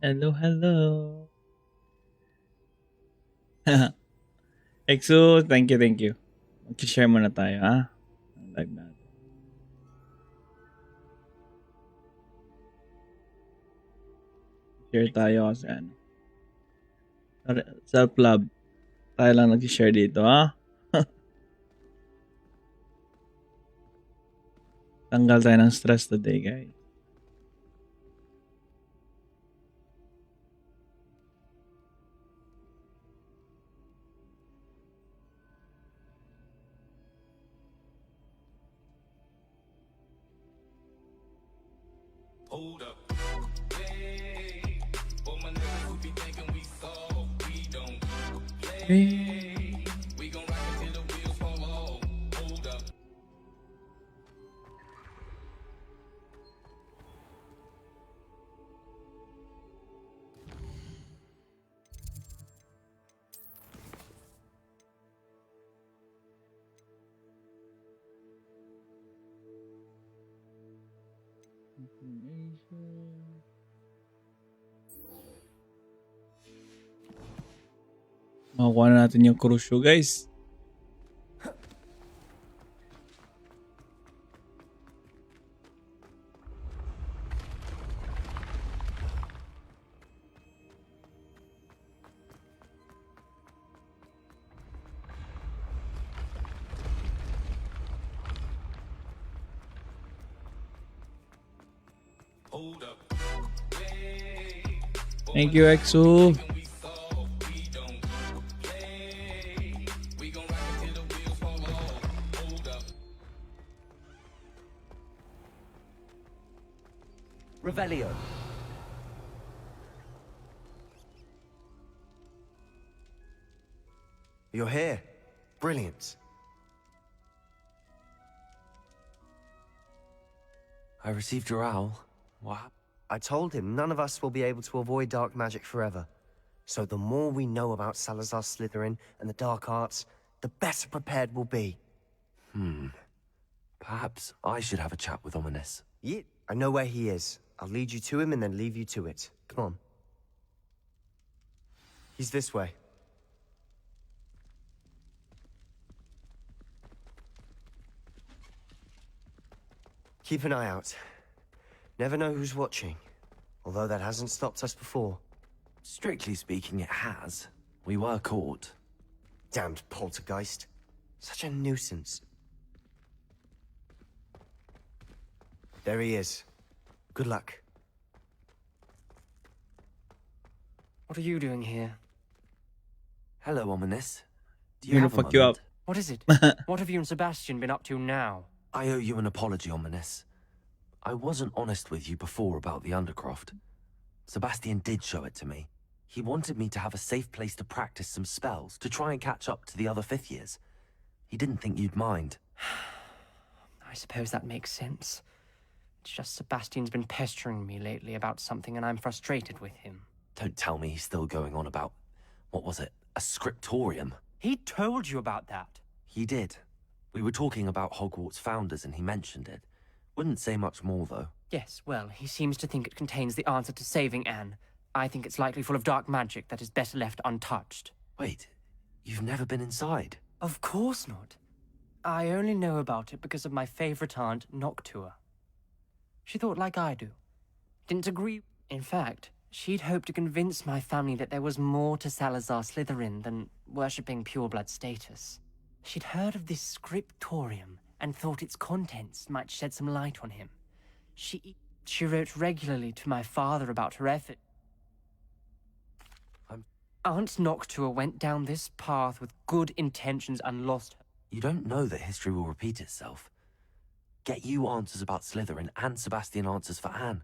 Hello, hello. Exo, thank you, thank you. Mag-share muna tayo, ha? Ang live natin. Share tayo kasi ano. Self-love. Tayo lang nag-share dito, ha? Tanggal tayo ng stress today, guys. Hold up. Hey, all my niggas who be thinking we soft, we don't play. We gon' rock until the wheels fall off. Hold up. Makukuha na natin yung crucio, guys. Hold up. Hey, Thank you, Exo. we soft, we don't play. We gon' rock until the wheels fall off. Hold up. Revelio. You're here. Brilliant. I received your owl. What? I told him none of us will be able to avoid dark magic forever. So the more we know about Salazar Slytherin and the dark arts, the better prepared we'll be. Perhaps I should have a chat with Ominous. Yeah, I know where he is. I'll lead you to him and then leave you to it. Come on. He's this way. Keep an eye out. Never know who's watching. Although that hasn't stopped us before. Strictly speaking, it has. We were caught. Damned poltergeist. Such a nuisance. There he is. Good luck. What are you doing here? Hello, Ominous. Do Gonna have a fuck you up. moment? What is it? What have you and Sebastian been up to now? I owe you an apology, Ominous. I wasn't honest with you before about the Undercroft. Sebastian did show it to me. He wanted me to have a safe place to practice some spells, to try and catch up to the other fifth years. He didn't think you'd mind. I suppose that makes sense. It's just Sebastian's been pestering me lately about something and I'm frustrated with him. Don't tell me he's still going on about, what was it, a scriptorium? He told you about that. He did. We were talking about Hogwarts founders and he mentioned it. Wouldn't say much more, though. Yes, well, he seems to think it contains the answer to saving Anne. I think it's likely full of dark magic that is better left untouched. Wait, you've never been inside? Of course not. I only know about it because of my favorite aunt, Noctua. She thought like I do. Didn't agree. In fact, she'd hoped to convince my family that there was more to Salazar Slytherin than worshipping pureblood status. She'd heard of this scriptorium and thought its contents might shed some light on him. She wrote regularly to my father about her effort. Aunt Noctua went down this path with good intentions and lost her. You don't know that history will repeat itself. Get you answers about Slytherin and Sebastian answers for Anne.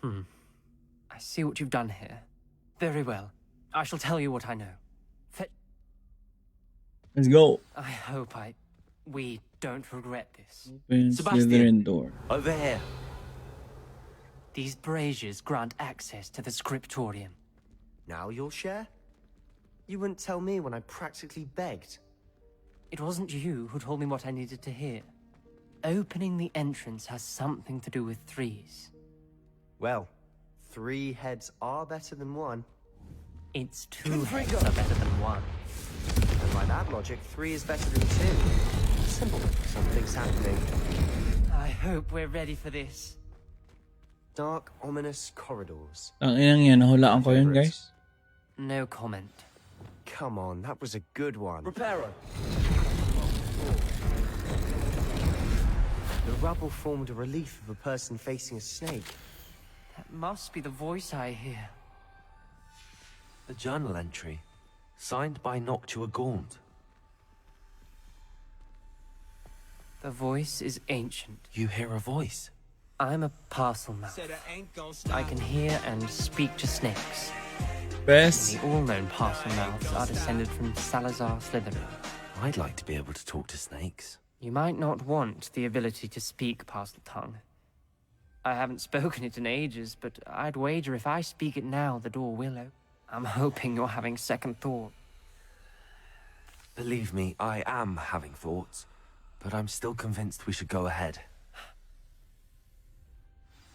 I see what you've done here. Very well. I shall tell you what I know. Let's go. I hope we don't regret this. Open Sebastian. Slytherin door. Over here. These braziers grant access to the scriptorium. Now you'll share? You wouldn't tell me when I practically begged. It wasn't you who told me what I needed to hear. Opening the entrance has something to do with threes. Well, 3 heads are better than 1. It's 2 heads are better than 1. And by that logic, 3 is better than 2. Simple. Something's happening. I hope we're ready for this. Dark, ominous corridors. Ang inang yan, nahulaan ko yun, Favorites? guys. No comment. Come on, that was a good one. Reparo! The rubble formed a relief of a person facing a snake. That must be the voice I hear. A journal entry, signed by Noctua Gaunt. The voice is ancient. You hear a voice. I'm a parcel mouth. I can hear and speak to snakes. Best. The all-known parcel mouths are descended from Salazar Slytherin. I'd like to be able to talk to snakes. You might not want the ability to speak parcel tongue. I haven't spoken it in ages, but I'd wager if I speak it now, the door will open. I'm hoping you're having second thought. Believe me, I am having thoughts, but I'm still convinced we should go ahead.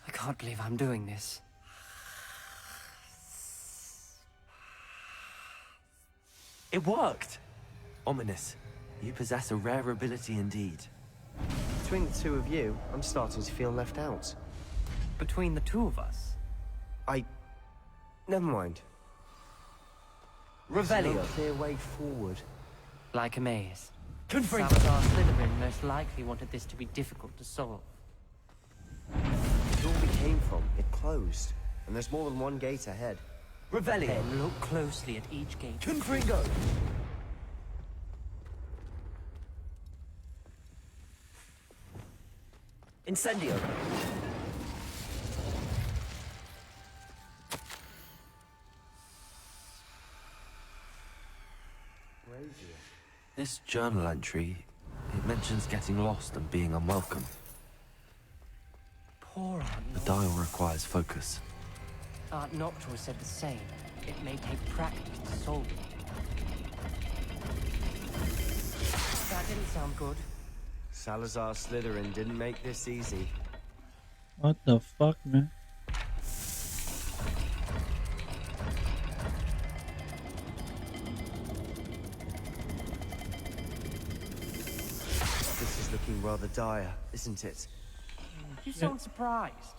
I can't believe I'm doing this. It worked! Ominous, you possess a rare ability indeed. Between the two of you, I'm starting to feel left out. Between the two of us, Never mind. There's no Revelio. clear way forward. like a maze. Confringo. Salazar Slytherin most likely wanted this to be difficult to solve. The door we came from, it closed. And there's more than one gate ahead. Revelio. Then look closely at each gate. Confringo. Incendio. This journal entry, it mentions getting lost and being unwelcome. Poor Aunt The Noctua. dial requires focus. Aunt Noctua said the same. It may take practice to solve it. That didn't sound good. Salazar Slytherin didn't make this easy. What the fuck, man? This is looking rather dire, isn't it? You sound surprised.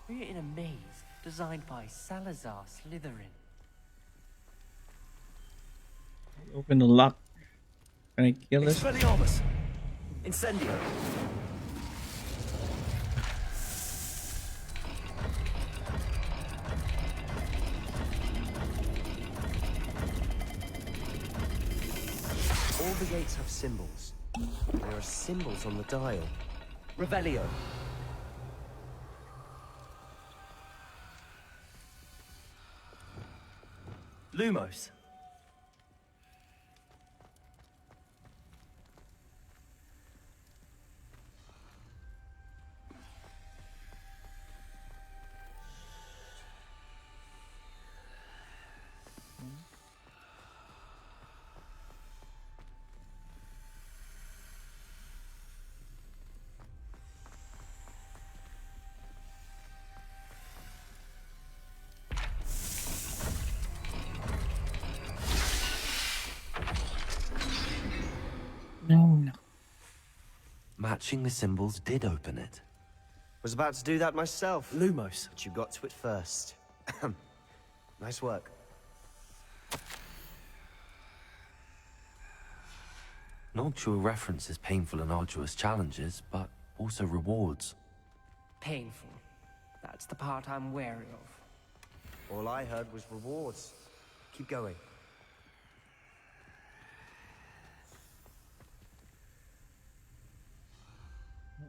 We're in a maze designed by Salazar Slytherin. Open the lock. Can I kill this? Expelliarmus! Incendio! All the gates have symbols. There are symbols on the dial. Revelio! Lumos! No. Matching the symbols did open it. Was about to do that myself. Lumos. But you got to it first. Nice work. Noctua references painful and arduous challenges, but also rewards. Painful. That's the part I'm wary of. All I heard was rewards. Keep going.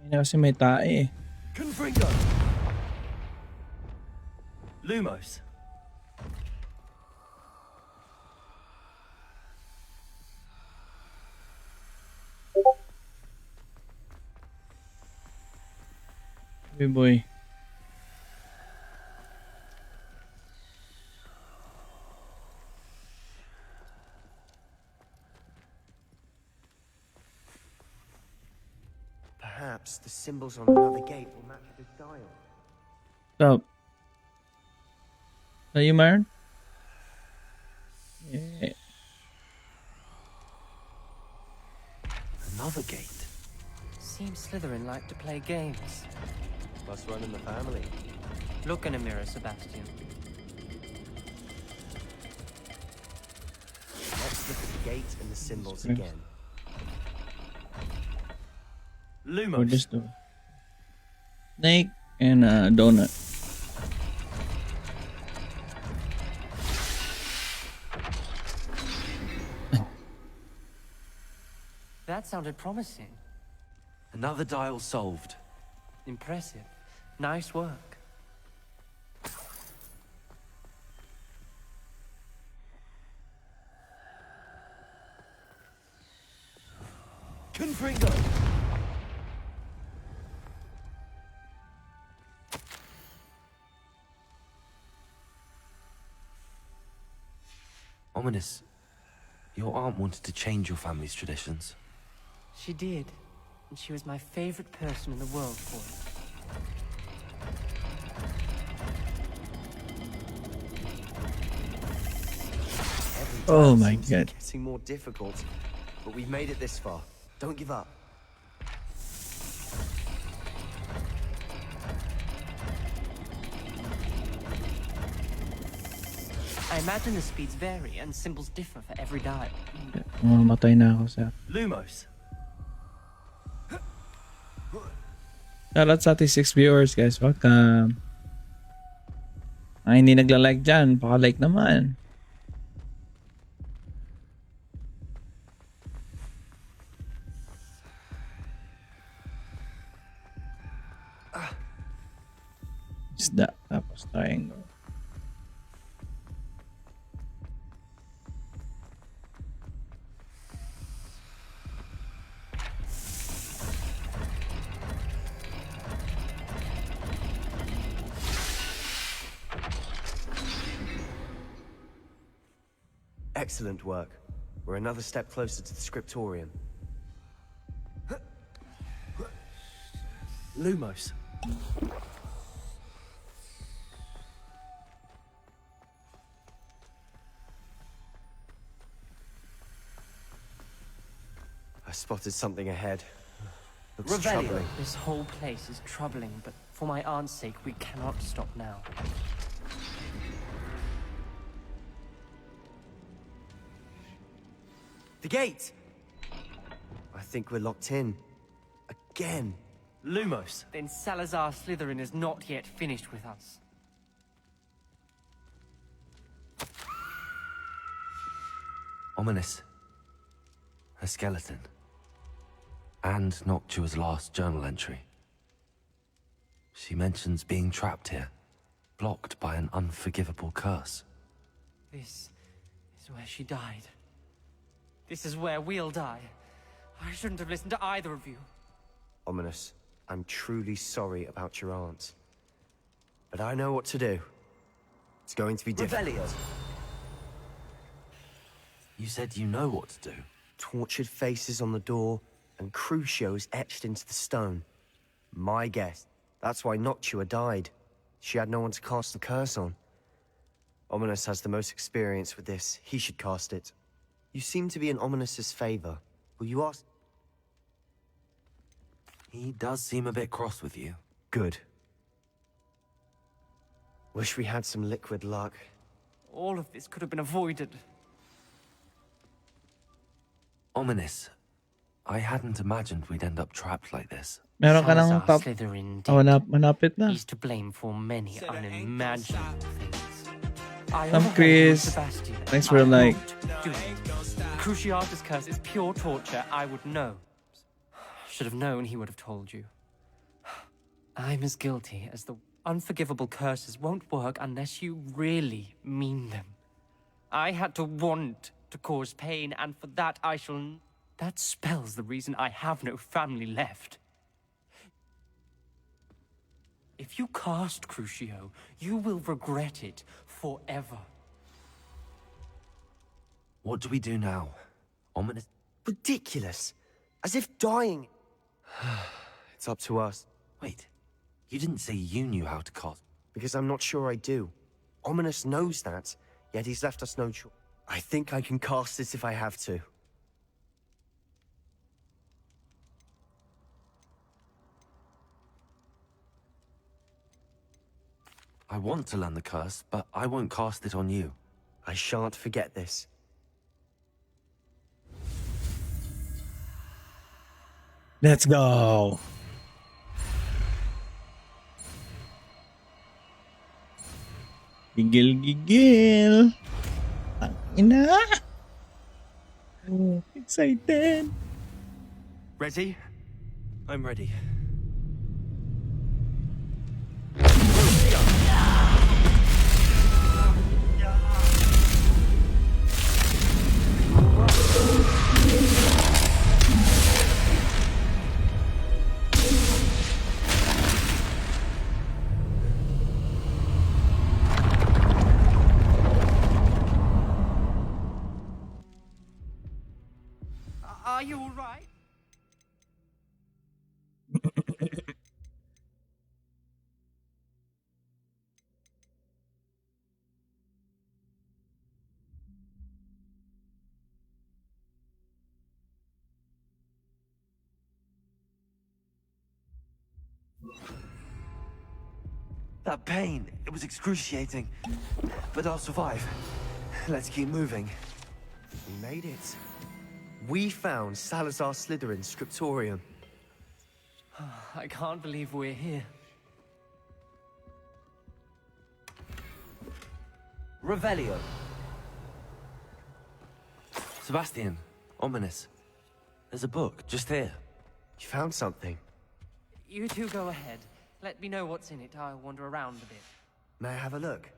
Ina kasi may tae eh. Confringo! Lumos. Baby boy. Perhaps the symbols on another gate will match this dial. Stop. Sa'yo, Myron? Yeah. Another gate. Seems Slytherin like to play games. Must run in the family. Look in a mirror, Sebastian. Let's look at the gate and the symbols Okay. again. Or Lumos. just the snake and a donut. That sounded promising. Another dial solved. Impressive. Nice work. Confringo! Ominous. Your aunt wanted to change your family's traditions. She did. And she was my favorite person in the world for it. Every Oh time my seems to be God. getting more difficult. But we've made it this far. Don't give up. I imagine the speeds vary and symbols differ for every dial. Mamamatay na ako sa... Lumos. Shoutout sa ating 6 viewers, guys. Welcome. Ay, hindi nagla-like dyan. Paka-like naman. Isda. Tapos triangle. Excellent work. We're another step closer to the scriptorium. Lumos. I spotted something ahead. Looks Revelio. troubling. This whole place is troubling, but for my aunt's sake, we cannot stop now. The gate! I think we're locked in. Again. Lumos. Then Salazar Slytherin is not yet finished with us. Ominous. A skeleton. And Noctua's last journal entry. She mentions being trapped here, blocked by an unforgivable curse. This is where she died. This is where we'll die. I shouldn't have listened to either of you. Ominous, I'm truly sorry about your aunt. But I know what to do. It's going to be difficult. You said you know what to do. Tortured faces on the door, and Crucio etched into the stone. My guess. That's why Noctua died. She had no one to cast the curse on. Ominous has the most experience with this. He should cast it. You seem to be in Ominous's favor. Will you ask? He does seem a bit cross with you. Good. Wish we had some liquid luck. All of this could have been avoided. Ominous. I hadn't imagined we'd end up trapped like this. Meron ka ng Salazar top. Slytherin Oh, did. manapit na. He's to blame for many unimaginable things. I Tom overheard Chris. Sebastian. Thanks for I like. won't do it. Cruciatus curse is pure torture. I would know. Should have known he would have told you. I'm as guilty as the unforgivable curses won't work unless you really mean them. I had to want to cause pain, and for that I shall... That spells the reason I have no family left. If you cast Crucio, you will regret it forever. What do we do now? Ominous. Ridiculous. As if dying... It's up to us. Wait. You didn't say you knew how to cast. Because I'm not sure I do. Ominous knows that, yet he's left us no choice. I think I can cast it if I have to. I want to learn the curse, but I won't cast it on you. I shan't forget this. Let's go. Gigil. Tangina. Excited. Ready? I'm ready. Are you all right? That pain, it was excruciating. But I'll survive. Let's keep moving. We made it. We found Salazar Slytherin's scriptorium. I can't believe we're here. Revelio. Sebastian, Ominous. There's a book, just here. You found something. You two go ahead. Let me know what's in it. I'll wander around a bit. May I have a look?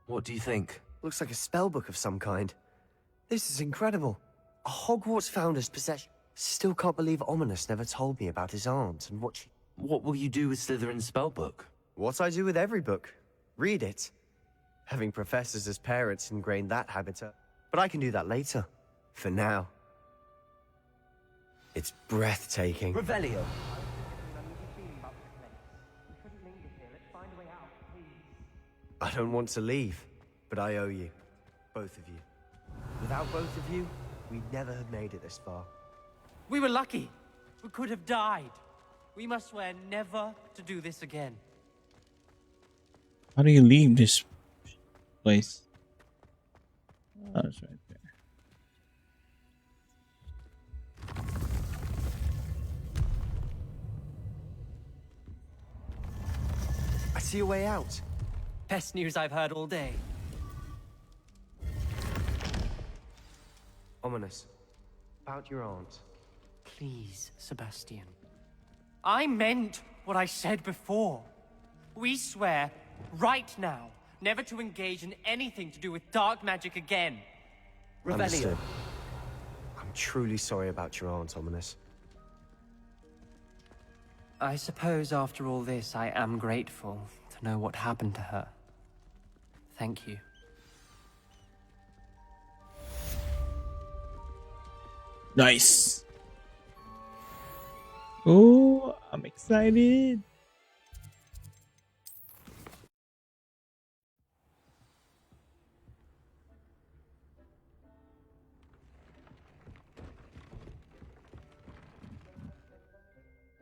What do you think? Looks like a spell book of some kind. This is incredible. A Hogwarts founder's possession. Still can't believe Ominous never told me about his aunt and what she... What will you do with Slytherin's spellbook? What I do with every book. Read it. Having professors as parents ingrained that habit. But I can do that later. For now. It's breathtaking. Revelio. I don't want to leave, but I owe you. Both of you. Without both of you, we'd never have made it this far. We were lucky. We could have died. We must swear never to do this again. How do you leave this place? Oh, it's right there. I see a way out. Best news I've heard all day. Ominous. About your aunt. Please, Sebastian. I meant what I said before. We swear, right now, never to engage in anything to do with dark magic again. Understood. I'm truly sorry about your aunt, Ominous. I suppose after all this, I am grateful to know what happened to her. Thank you. Nice. Oh, I'm excited.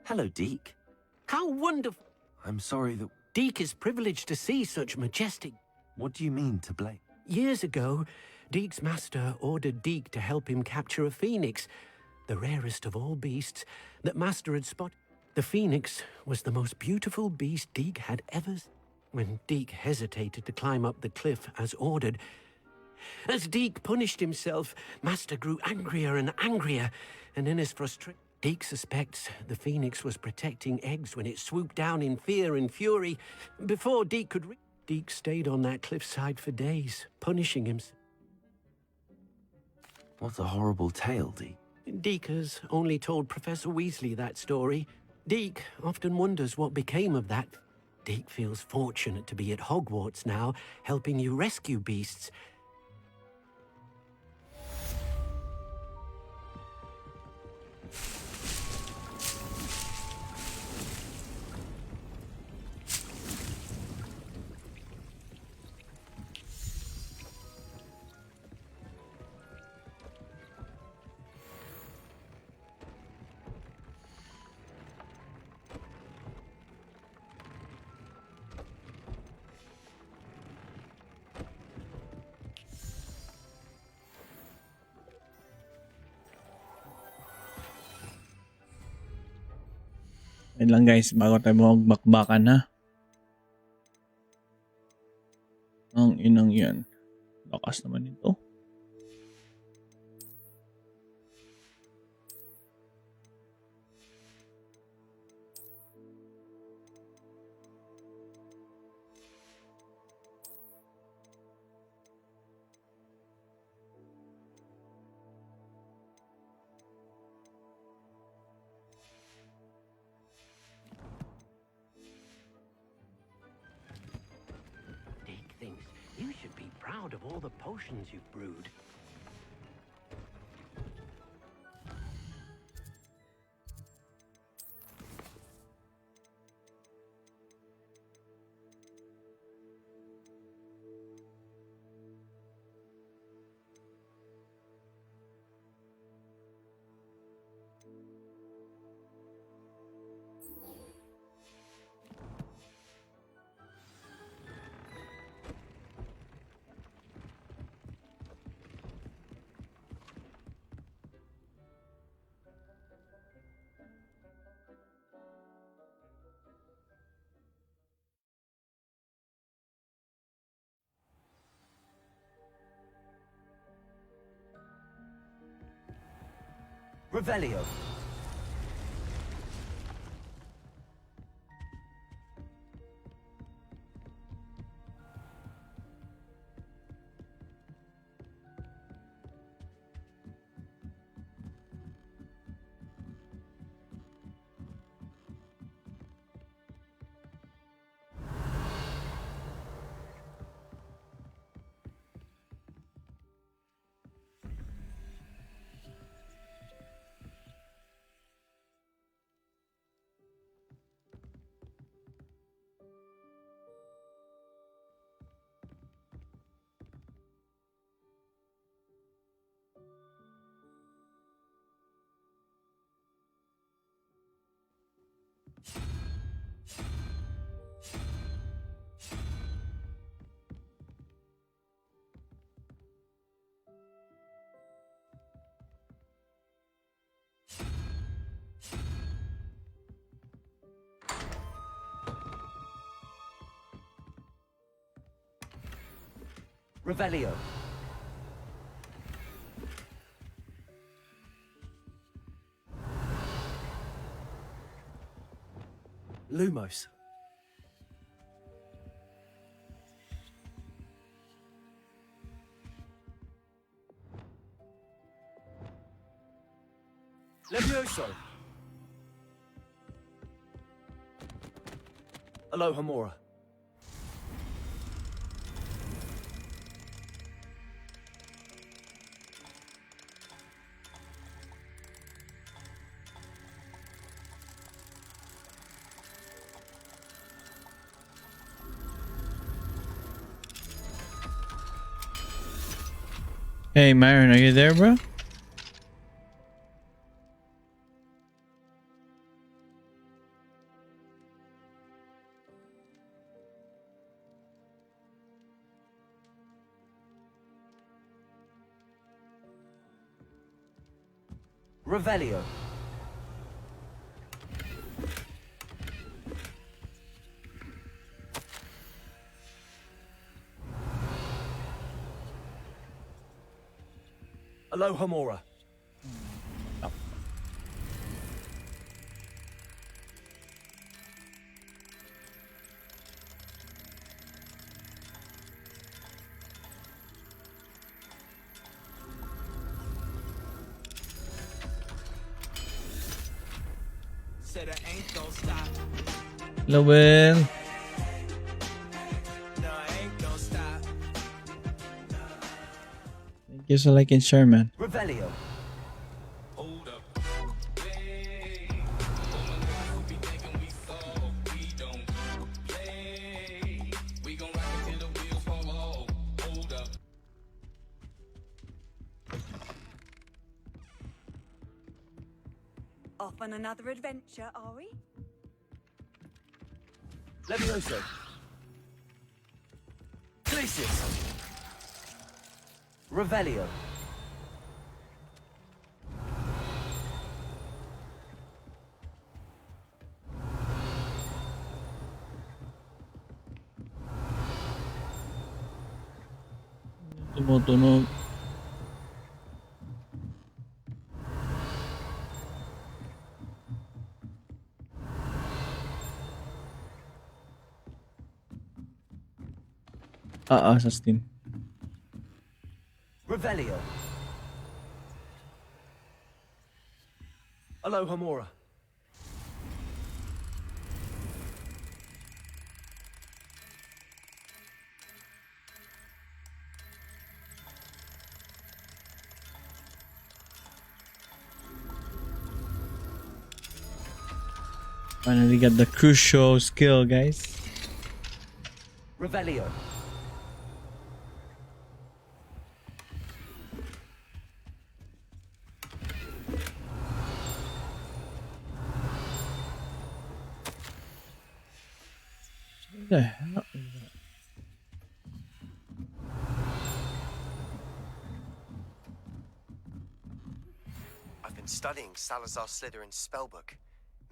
Hello, Deke. How wonderful! I'm sorry that... Deke is privileged to see such majestic. What do you mean, to blame? Years ago, Deke's master ordered Deke to help him capture a phoenix, the rarest of all beasts that master had spotted. The phoenix was the most beautiful beast Deke had ever seen. When Deke hesitated to climb up the cliff as ordered, as Deke punished himself, master grew angrier and angrier, and in his frustration, Deke suspects the phoenix was protecting eggs when it swooped down in fear and fury. Before Deke could Deke stayed on that cliffside for days, punishing himself. What a horrible tale, Deke. Deke has only told Professor Weasley that story. Deke often wonders what became of that. Deke feels fortunate to be at Hogwarts now, helping you rescue beasts. Wait lang guys, bago tayo magbakbakan ha. Ang inang yan. Lakas naman ito. Dick thinks you should be proud of all the potions you've brewed. Revelio. Revelio. Lumos. Levioso. Alohomora. Hey Myron, are you there, bro? Revelio. Alohomora. Said I ain't gon' stop. Hello, Will. No, I ain't gon' stop. Thank you so like and share, man. Revelio. Hold up. Hey, all my niggas who be thinking we soft, we don't play. We gon' rock until the wheels fall off. Hold up. Off on another adventure, are we? Levioso. Glacius. Revelio. Tumutunog. Sa Steam. Revelio. Alohomora. Finally got the crucial skill, guys. Revelio. What the hell is that? I've been studying Salazar Slytherin's spellbook.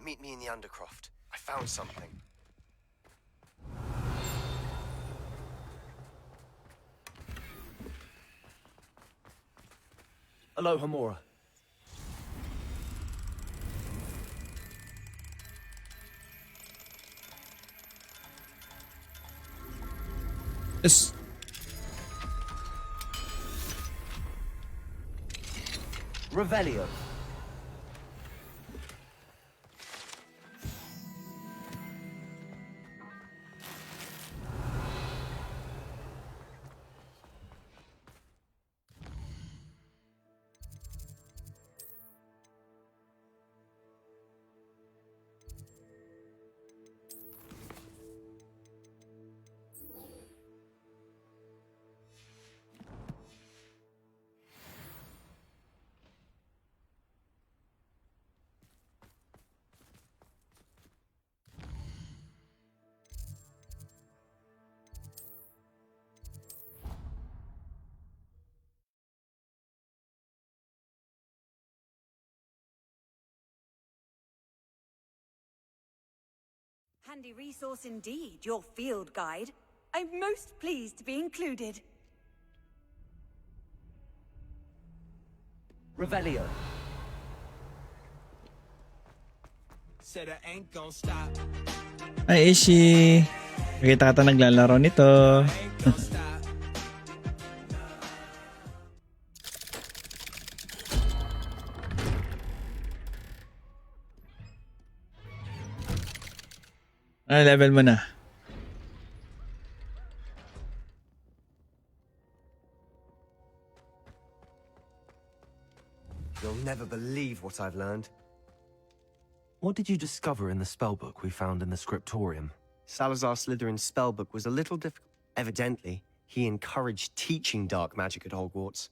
Meet me in the Undercroft. I found something. Alohomora. Yes. Revelio. Handy resource indeed, your field guide. I'm most pleased to be included. Revelio. Said I ain't gonna stop. Ay, Ishi. Nakita ka naglalaro nito. Ain't gonna stop. Ano level mo na? You'll never believe what I've learned. What did you discover in the spellbook we found in the scriptorium? Salazar Slytherin's spellbook was a little difficult. Evidently, he encouraged teaching dark magic at Hogwarts.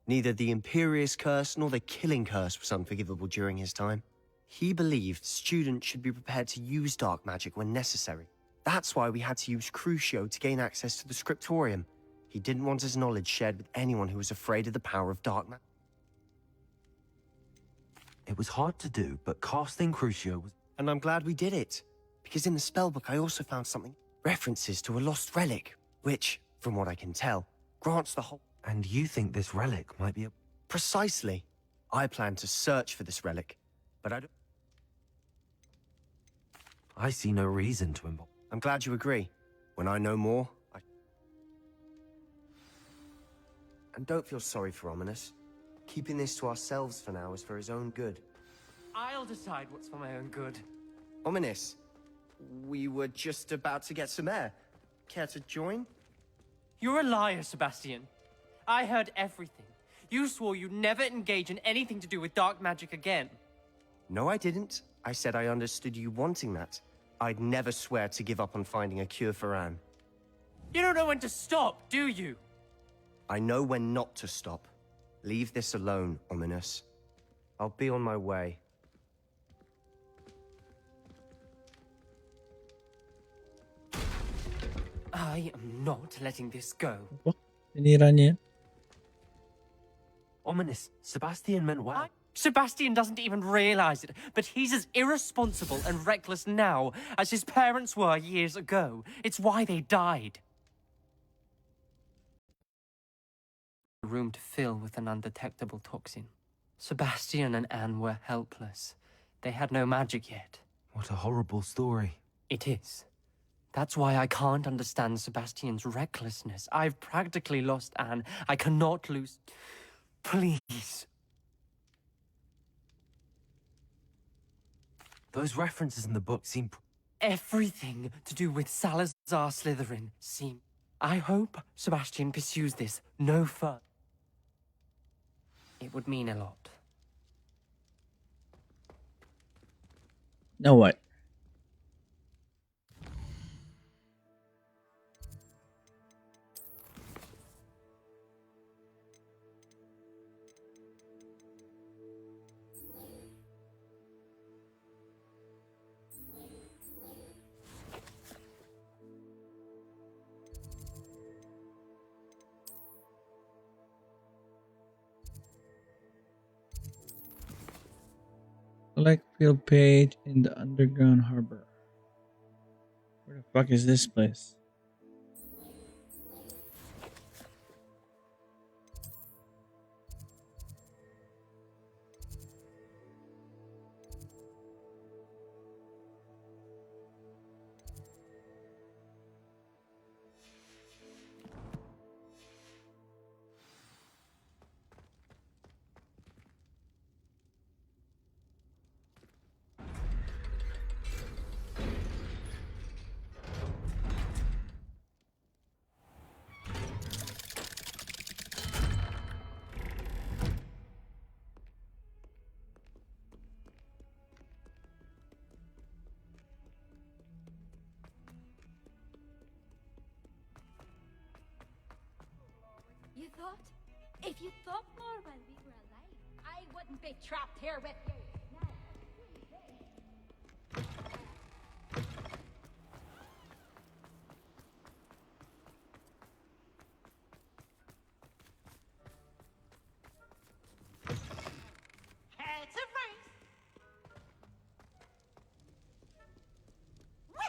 Neither the Imperious Curse nor the Killing Curse was unforgivable during his time. He believed students should be prepared to use dark magic when necessary. That's why we had to use Crucio to gain access to the scriptorium. He didn't want his knowledge shared with anyone who was afraid of the power of dark magic. It was hard to do, but casting Crucio was... And I'm glad we did it. Because in the spellbook I also found something. References to a lost relic, which, from what I can tell, grants the whole... And you think this relic might be a... Precisely. I plan to search for this relic, but I don't... I see no reason to I'm glad you agree. When I know more, And don't feel sorry for Ominous. Keeping this to ourselves for now is for his own good. I'll decide what's for my own good. Ominous, we were just about to get some air. Care to join? You're a liar, Sebastian. I heard everything. You swore you'd never engage in anything to do with dark magic again. No, I didn't. I said I understood you wanting that. I'd never swear to give up on finding a cure for Anne. You don't know when to stop, do you? I know when not to stop. Leave this alone, Ominous. I'll be on my way. I am not letting this go. Oh, tinira niya yan. Ominous. Sebastian meant well. Sebastian doesn't even realize it, but he's as irresponsible and reckless now as his parents were years ago. It's why they died. a room to fill with an undetectable toxin. Sebastian and Anne were helpless. They had no magic yet. What a horrible story. It is. That's why I can't understand Sebastian's recklessness. I've practically lost Anne. I cannot lose... Please. Those references in the book seem... Everything to do with Salazar Slytherin seem... I hope Sebastian pursues this no further. It would mean a lot. Now what? Select field page in the underground harbor. Where the fuck is this place? You thought? If you thought more while we were alive, I wouldn't be trapped here with you. Now, it's a race. Whee!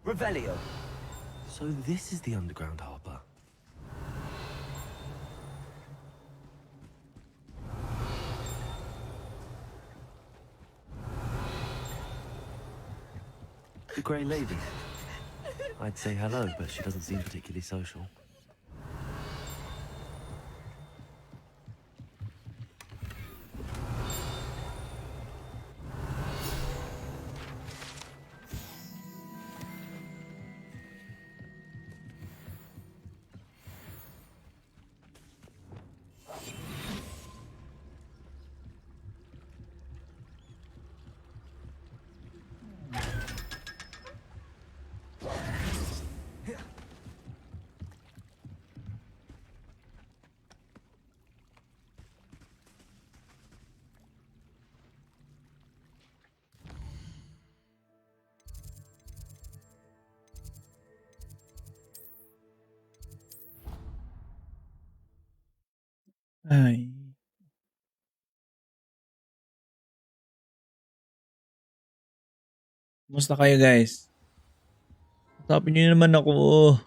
Revelio. So this is the underground harbor. The Grey Lady. I'd say hello, but she doesn't seem particularly social. Ay. Kumusta kayo guys? Tapin niyo naman ako.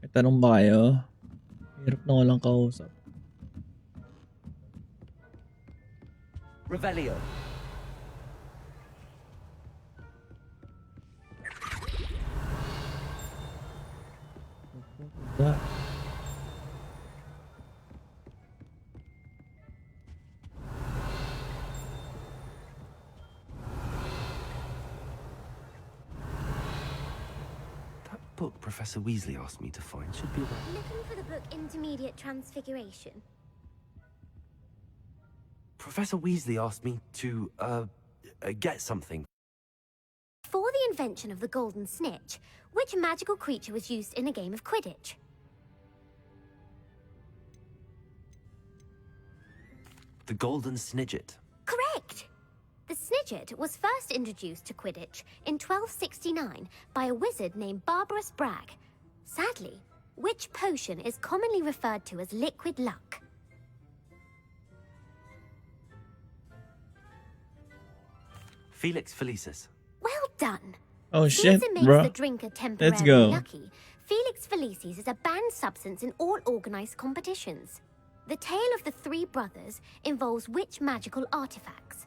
May tanong ba kayo? Hirap na walang kausap. Revelio. That. Book Professor Weasley asked me to find should be around. Looking for the book Intermediate Transfiguration. Professor Weasley asked me to, get something. Before the invention of the golden snitch, which magical creature was used in a game of Quidditch? The Golden Snidget. Correct! The Snidget was first introduced to Quidditch in 1269 by a wizard named Barbarous Bragg. Sadly, which potion is commonly referred to as liquid luck? Felix Felicis. Well done! Oh shit, Caesar makes bro. the drinker temporarily go. lucky. Felix Felicis is a banned substance in all organized competitions. The tale of the three brothers involves which magical artifacts?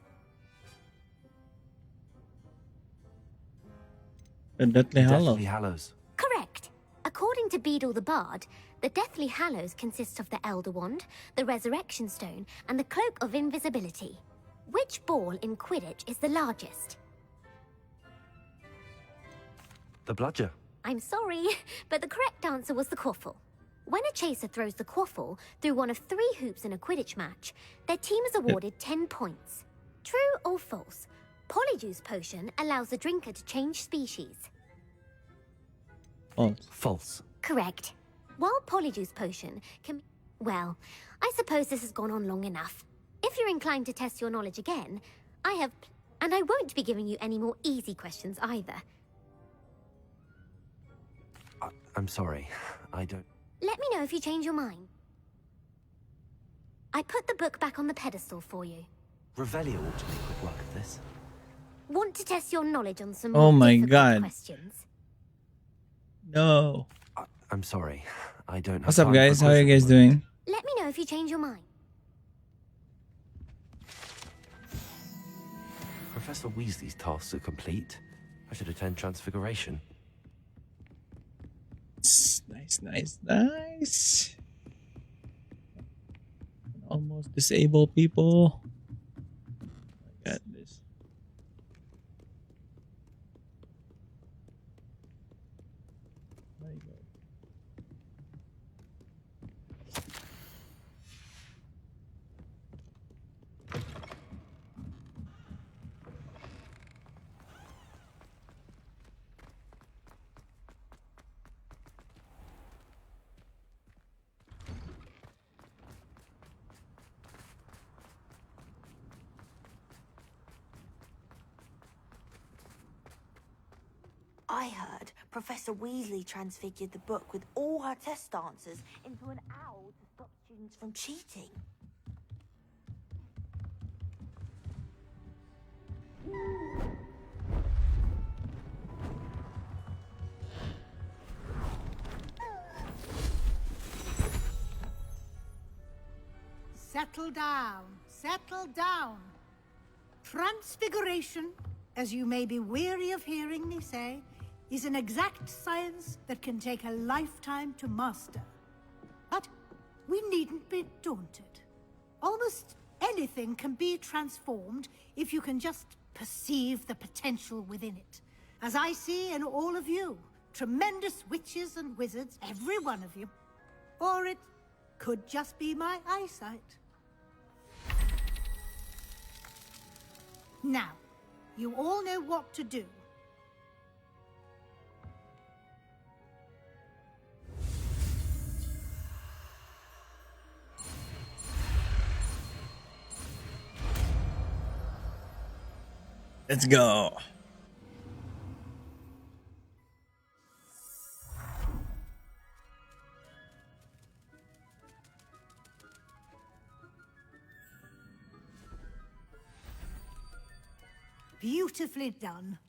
The Deathly Hallows. Deathly Hallows. Correct. According to Beadle the Bard, the Deathly Hallows consists of the Elder Wand, the Resurrection Stone, and the Cloak of Invisibility. Which ball in Quidditch is the largest? The Bludger. I'm sorry, but the correct answer was the quaffle. When a chaser throws the quaffle through one of 3 hoops in a Quidditch match, their team is awarded 10 points. True or false? Polyjuice Potion allows the drinker to change species. False. False. Correct. While Polyjuice Potion can... Well, I suppose this has gone on long enough. If you're inclined to test your knowledge again, I have... And I won't be giving you any more easy questions either. I'm sorry. I don't... Let me know if you change your mind. I put the book back on the pedestal for you. Revelio ought to make quick work of this. Want to test your knowledge on some Oh more my difficult God. questions? No. I'm sorry. I don't have What's up, time for guys? How are you quizzing. guys doing? Let me know if you change your mind. Professor Weasley's tasks are complete. I should attend Transfiguration. Nice, nice, nice. Almost disabled people. I got this. There you go. I heard Professor Weasley transfigured the book with all her test answers into an owl to stop students from cheating. Settle down, settle down. Transfiguration, as you may be weary of hearing me say, is an exact science that can take a lifetime to master. But we needn't be daunted. Almost anything can be transformed if you can just perceive the potential within it. As I see in all of you, tremendous witches and wizards, every one of you. Or it could just be my eyesight. Now, you all know what to do. Let's go. Beautifully done.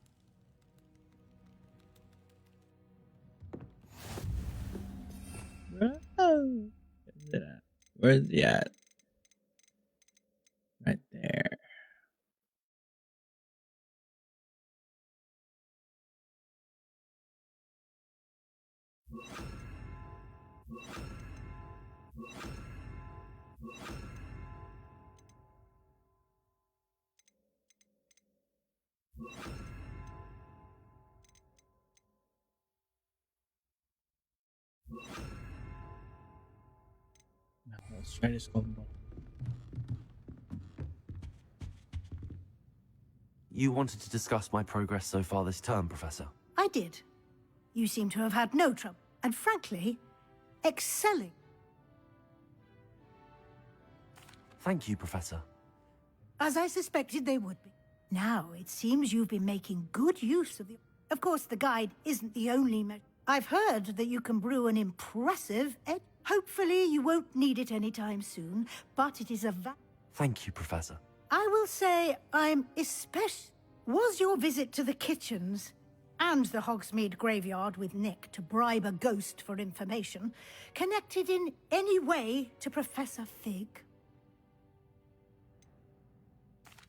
Oh. Where's he at? Right there. Now, let's try this combo. You wanted to discuss my progress so far this term, Professor. I did. You seem to have had no trouble, and frankly, excelling. Thank you, Professor. As I suspected they would be. Now, it seems you've been making good use of the... Of course, the guide isn't the only measure. I've heard that you can brew an impressive egg. Hopefully, you won't need it anytime soon, but it is a Thank you, Professor. I will say I'm especially... Was your visit to the kitchens and the Hogsmeade graveyard with Nick to bribe a ghost for information connected in any way to Professor Fig?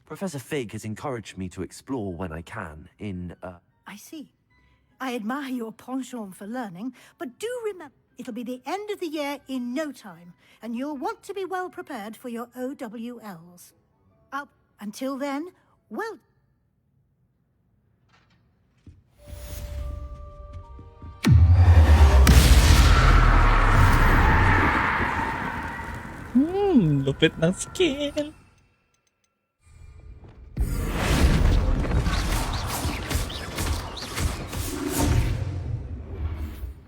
Professor Fig has encouraged me to explore when I can in, I see. I admire your penchant for learning, but do remember, it'll be the end of the year in no time, and you'll want to be well prepared for your OWLs. Until then, well... Lupit ng skill.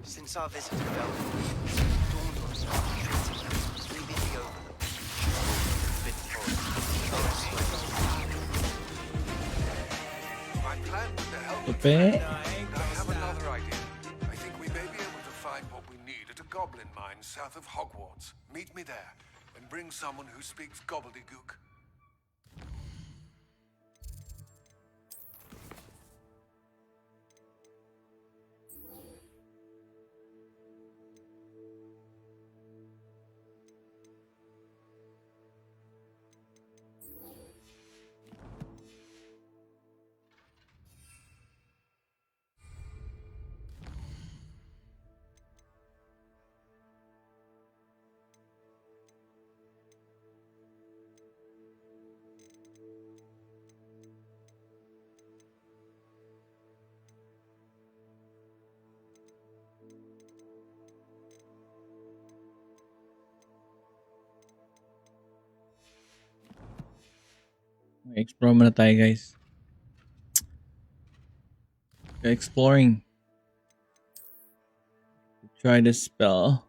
Since our visit to Belgium, it dawned on us that treating the overlook been I planned to help you, Lupit. but I have another idea. I think we may be able to find what we need at a goblin mine south of Hogwarts. Meet me there, and bring someone who speaks gobbledygook. Explore muna tayo, guys. Exploring. Try the spell.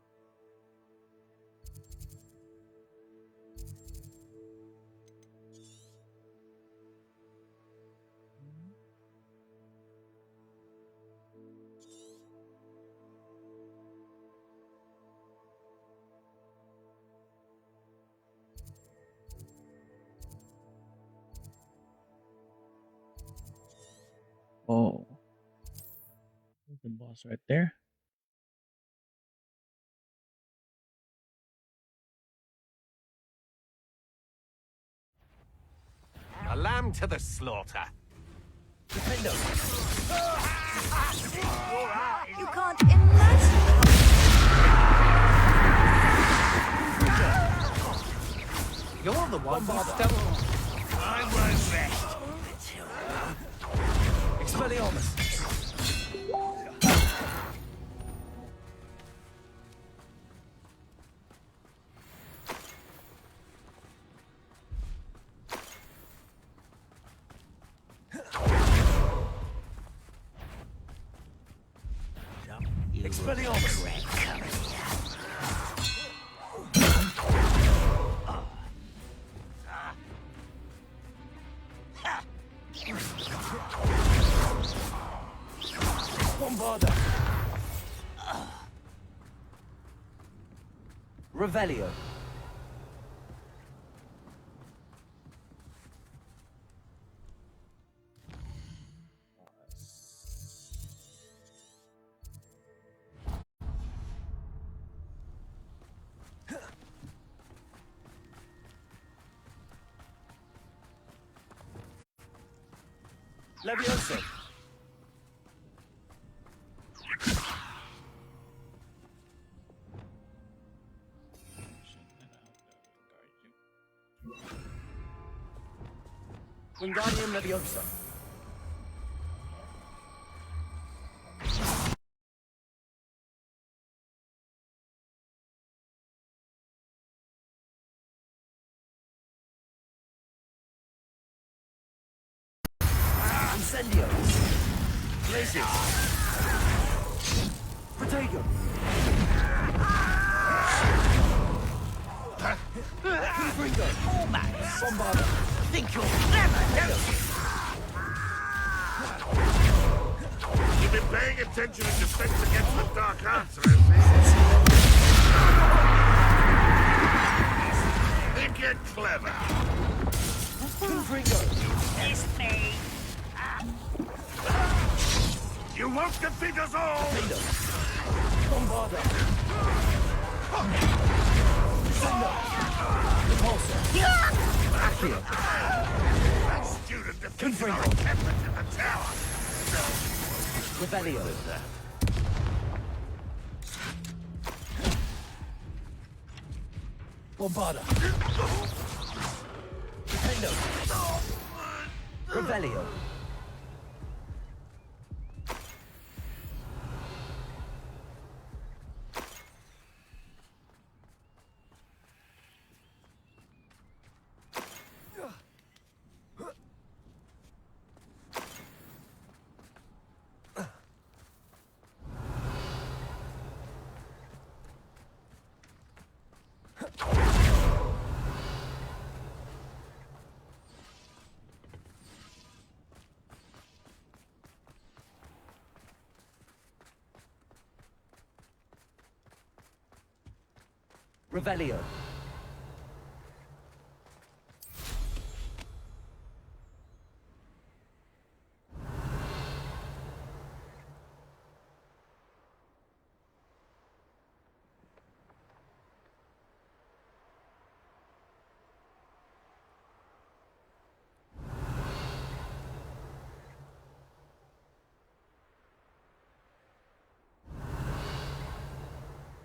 Oh. There's the boss right there. A lamb to the slaughter. You can't imagine You're the one who stole. I was rest. Expelliarmus. Expelliarmus. Bombarda. Revelio. Leviosa. Wingardium Leviosa. Incendio! Places! Protego! Confringo! Max! Bombarda! Think you're clever, don't you? You've been paying attention in Defense Against the Dark Arts, I see. Think you're clever. Confringo! It's me. You won't defeat us all! Bombarda! Descendo! Repulsor! Accio! That student defeated our Confringo! encampment in the tower. Revelio! Bombarda! Defendo! Revelio! Revelio.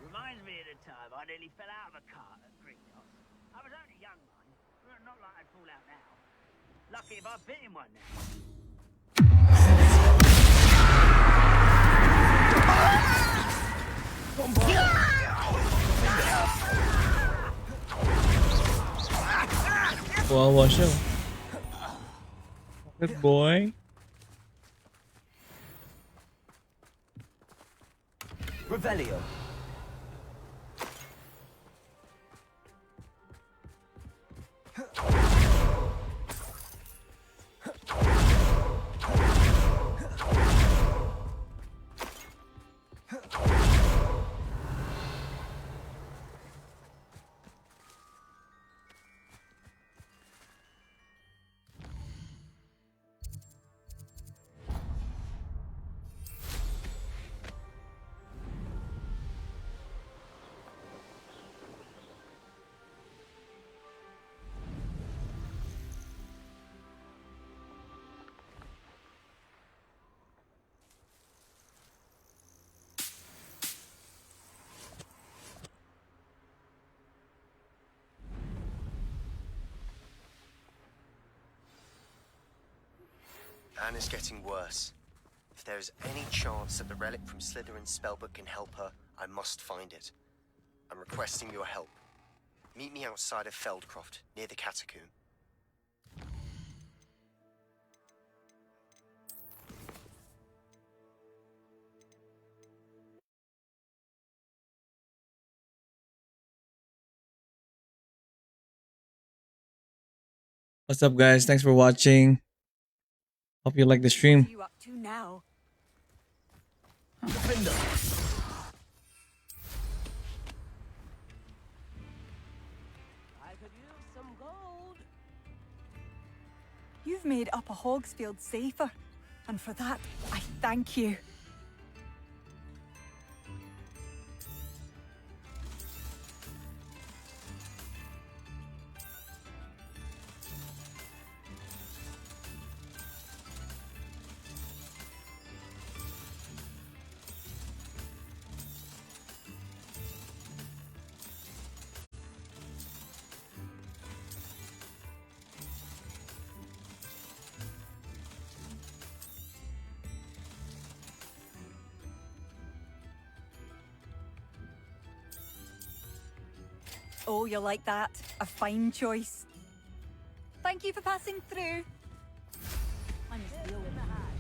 Reminds me of the time I nearly fell out of a cart at Greenhouse. I was only young, mind. Not like I'd fall out now. Lucky if I bit in one now. Wawa siya. Good boy. Revelio. Anna's getting worse. If there is any chance that the relic from Slytherin's spellbook can help her, I must find it. I'm requesting your help. Meet me outside of Feldcroft, near the catacomb. What's up, guys? Thanks for watching. Hope you like the stream. What are you up to now? Defender! I could use some gold. You've made Upper Hogsfield safer, and for that, I thank you. Oh, you like that? A fine choice. Thank you for passing through. I must deal with that.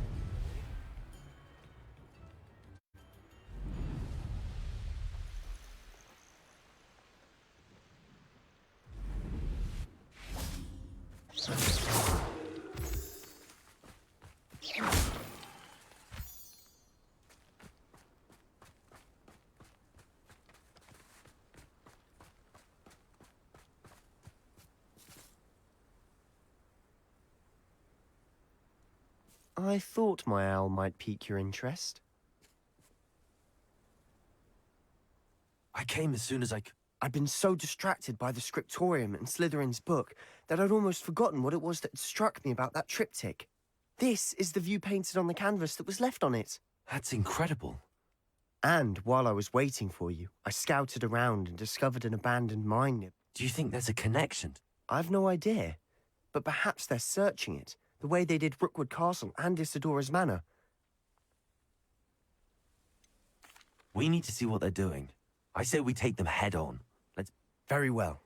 I thought my owl might pique your interest. I came as soon as I could. I'd been so distracted by the scriptorium and Slytherin's book that I'd almost forgotten what it was that struck me about that triptych. This is the view painted on the canvas that was left on it. That's incredible. And while I was waiting for you, I scouted around and discovered an abandoned mine near. Do you think there's a connection? I've no idea, but perhaps they're searching it, the way they did Rookwood Castle and Isidora's Manor. We need to see what they're doing. I say we take them head on. Let's... Very well.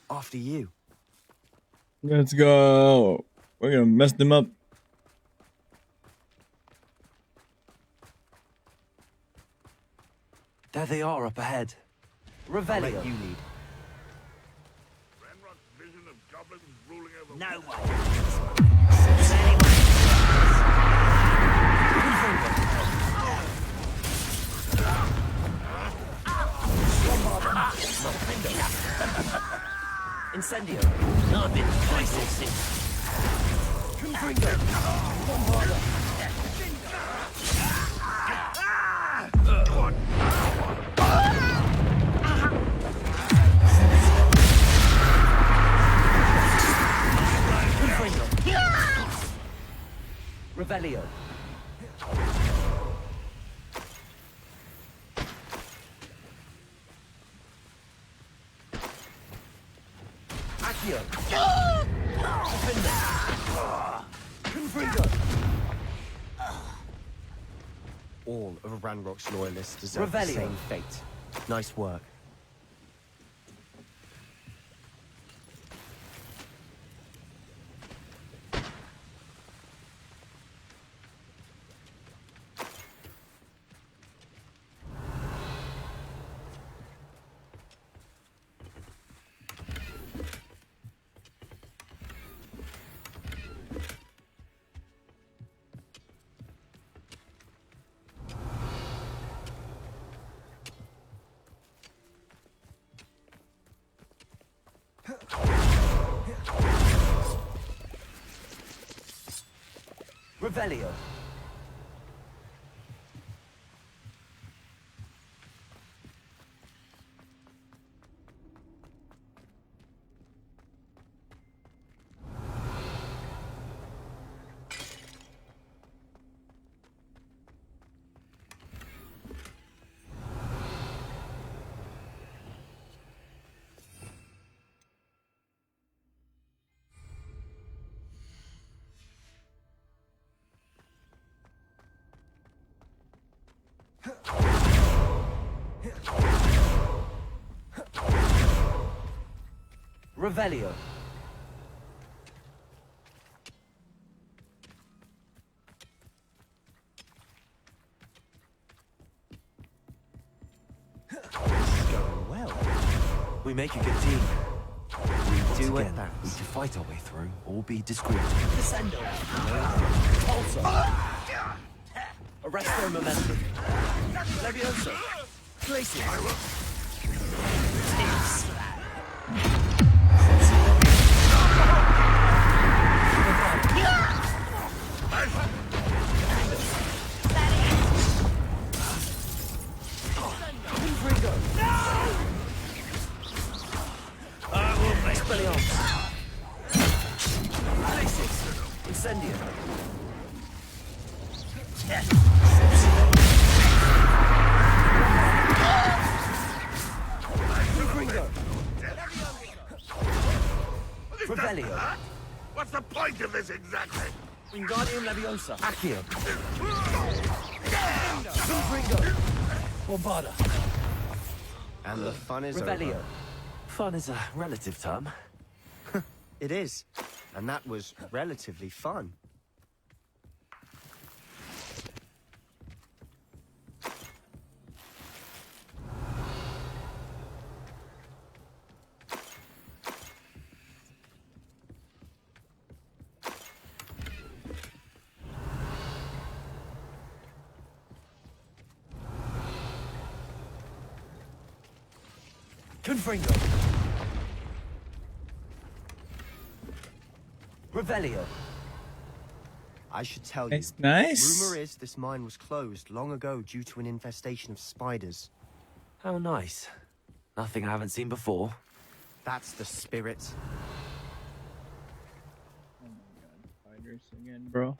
After you. Let's go. We're gonna mess them up. There they are up ahead. I'll Revelio. let you lead. Ranrock's vision of goblins ruling over... No way. Incendio. Nothing crisis. Revelio. Accio. All of Ranrock's loyalists deserve the Revelio. same fate. Nice work. Revelio. Revelio. Going well. We make a good team. We do it Again, that. we can fight our way through or be discreet. Descendo. Also, arrest their momentum. Levioso. Glacius. Incendio. Revelio. What's the point of this exactly? Wingardium Leviosa. Accio. Bombarda. And the fun is Revelio. over. Fun is a relative term. It is. And that was relatively fun. Confringo. Revelio. I should tell you. It's nice. Rumor is this mine was closed long ago due to an infestation of spiders. How nice. Nothing I haven't seen before. That's the spirit. Oh my god, spiders again, bro.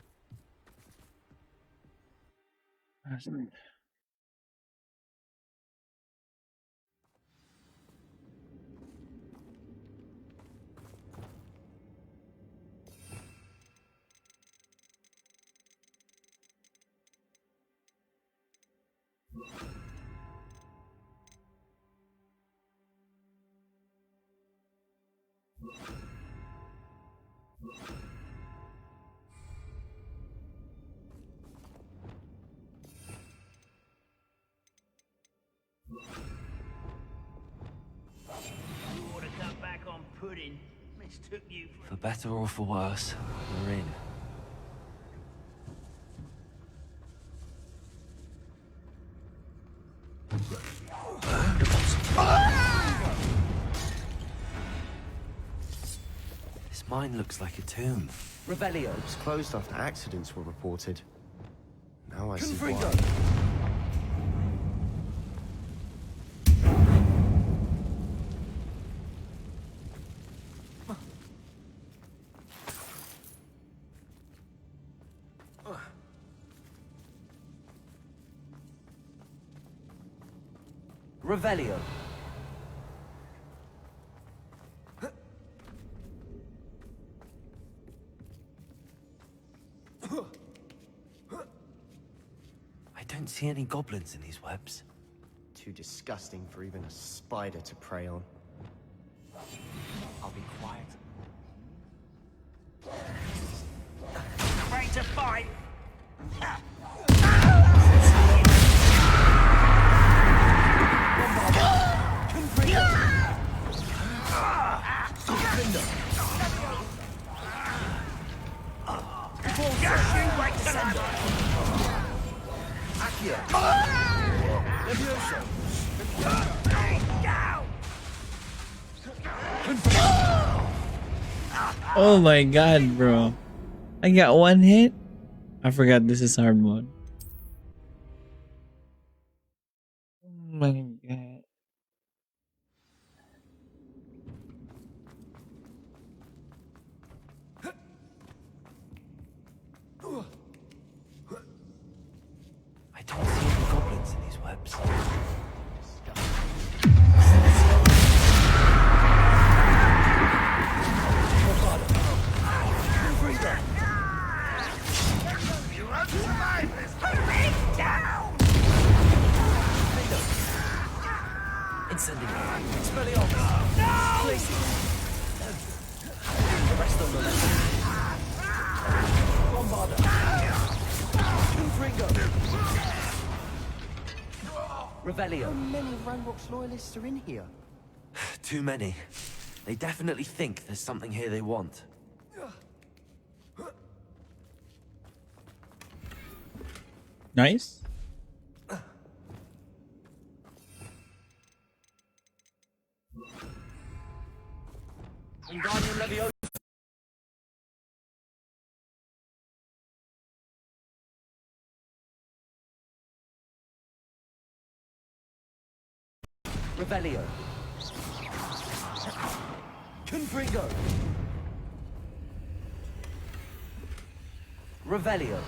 You ought to cut back on pudding. Mistook you for For better or for worse, we're in. This mine looks like a tomb. Revelio. It was closed after accidents were reported. Now I see why. Revelio. I don't see any goblins in these webs. Too disgusting for even a spider to prey on. I'll be quiet. ready to fight. Oh my god, bro. I got one hit? I forgot this is hard mode. Oh my god. I don't see any goblins in these webs. Incendiary. Expelliarmus. No! Rest on the left. Bombarder. Confringo. Revelio. How many Ranrock's loyalists are in here? Too many. They definitely think there's something here they want. Nice. Wingardium Leviosa. Revelio. Confringo. Revelio.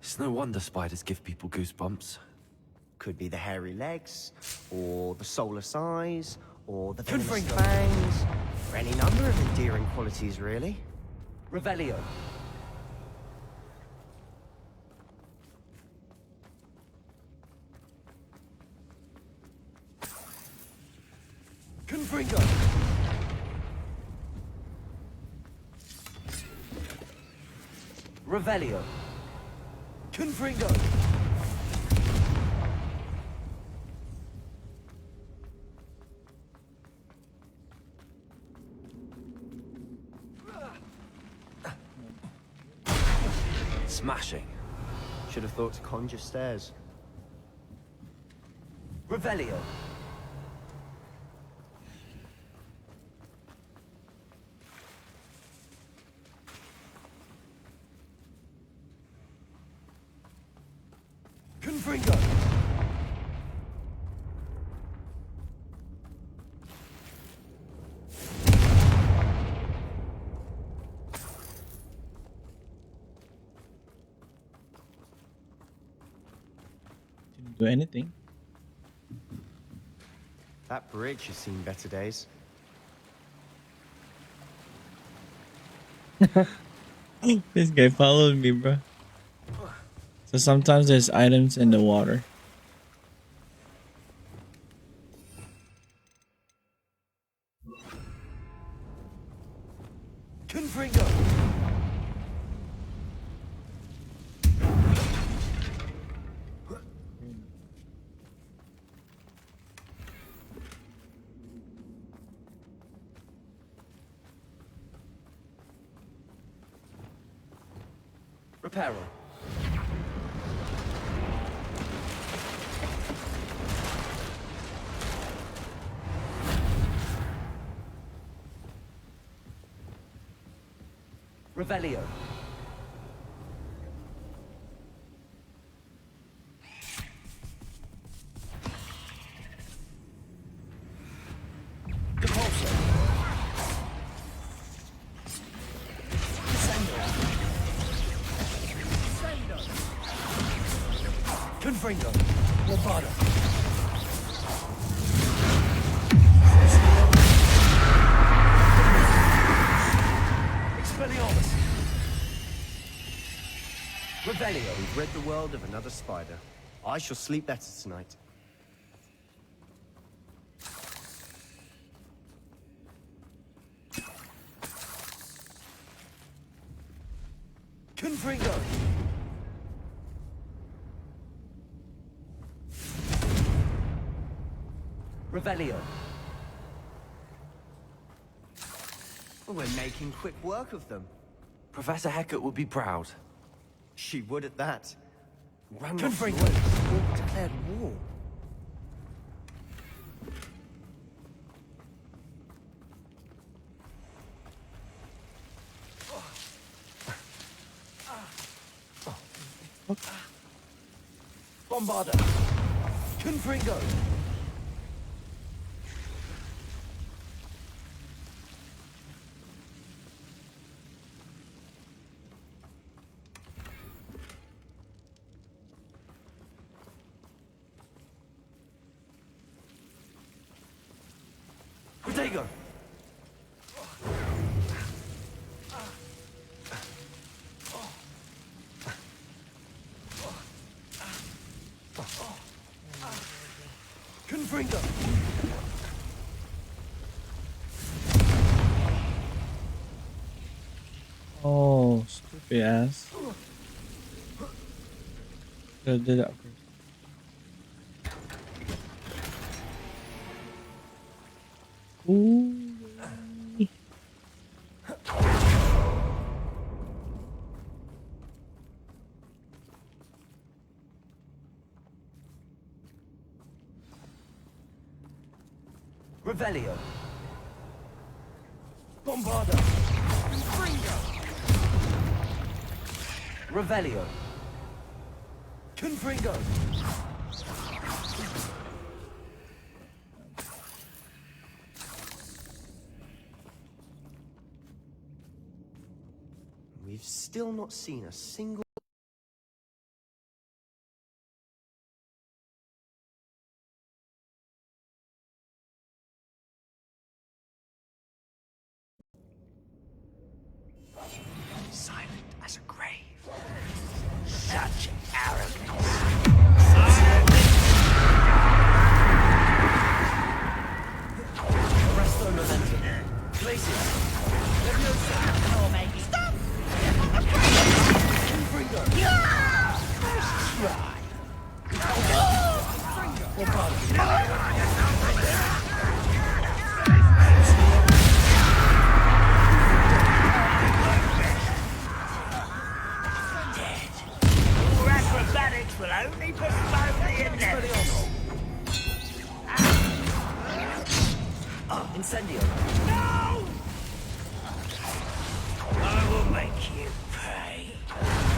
It's no wonder spiders give people goosebumps. Could be the hairy legs, or the soulless eyes, or the venomous Confringo. fangs, or any number of endearing qualities, really. Revelio. Confringo. Revelio. Confringo. Smashing. Should have thought to conjure stairs. Revelio. Confringo! Didn't do anything. That bridge has seen better days. This guy followed me, bro. So sometimes there's items in the water. Confringo! Reparo. Revelio. Depulso. Confringo. Lombardo. Expelliarmus. Revelio. We've rid the world of another spider. I shall sleep better tonight. Confringo. Revelio. Well, we're making quick work of them. Professor Hecat would be proud. She would at that. Confringo. All declared war. Bombarda. Confringo. Protego. Confringo. Oh, stupid ass. Should did that first. Ooh. Revelio. Bombarda. Confringo. Revelio. Confringo. We've still not seen a single... Silent as a grave. Such arrogance. Arresto momentum. Glacius. Leviosa. Or maybe. Stop! Confringo. First try. Your acrobatics will only postpone the inevitable. Incendio. No! I will make you pay.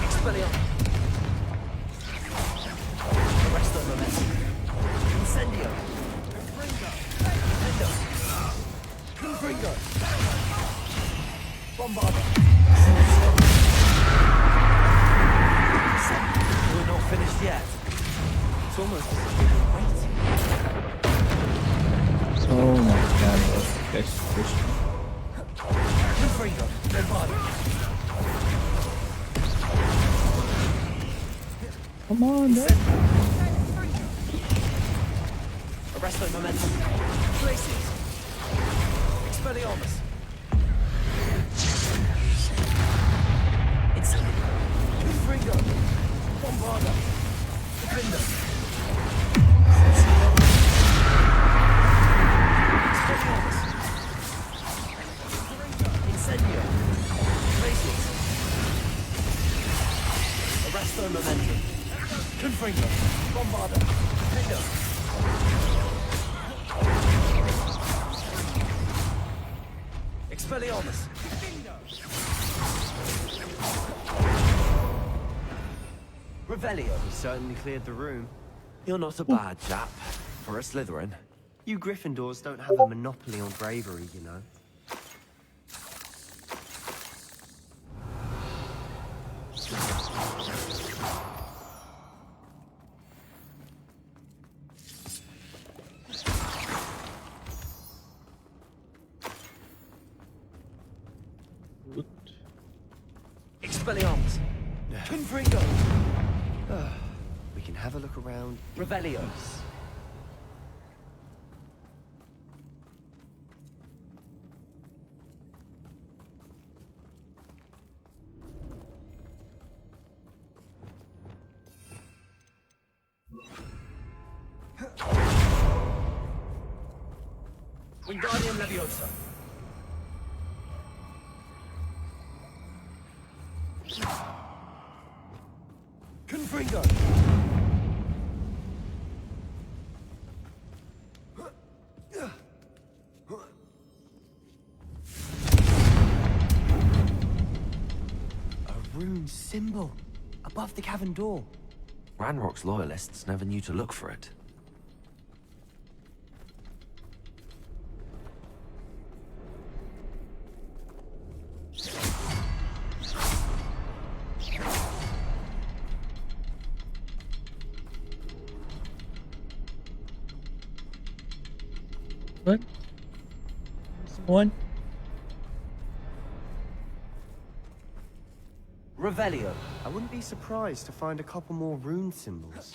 Expelliarmus. momentum. Incendio. Confringo. Confringo. Bombarda. We're not finished yet. It's almost as if we've been waiting. Oh my god, guys. Confringo. Bombarda. Come on, man. Arresto momentum. Glacius. Expelliarmus. Incendio. Confringo. Bombarda. Defender. Expelliarmus. Incendio. Glacius. Arresto momentum. Confringo. Bombarda. Defender. Expelliarmus. Revelio. You certainly cleared the room. You're not a bad chap for a Slytherin. You Gryffindors don't have a monopoly on bravery, you know. Expelliarmus. Confringo. We can have a look around. Revelios. Wingardium Leviosa. Confringo. A rune symbol above the cavern door. Ranrock's loyalists never knew to look for it. What? One? Revelio. I wouldn't be surprised to find a couple more rune symbols.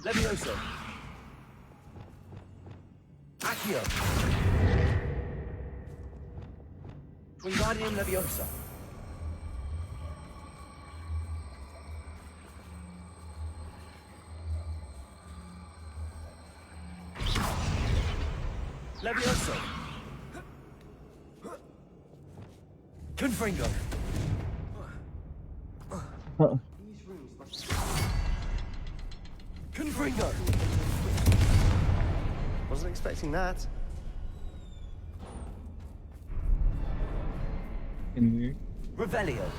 Levioso. Accio. Wingardium Leviosa. Levioso. Confringo. Uh-oh. Confringo. Wasn't expecting that. Weird. Revelio.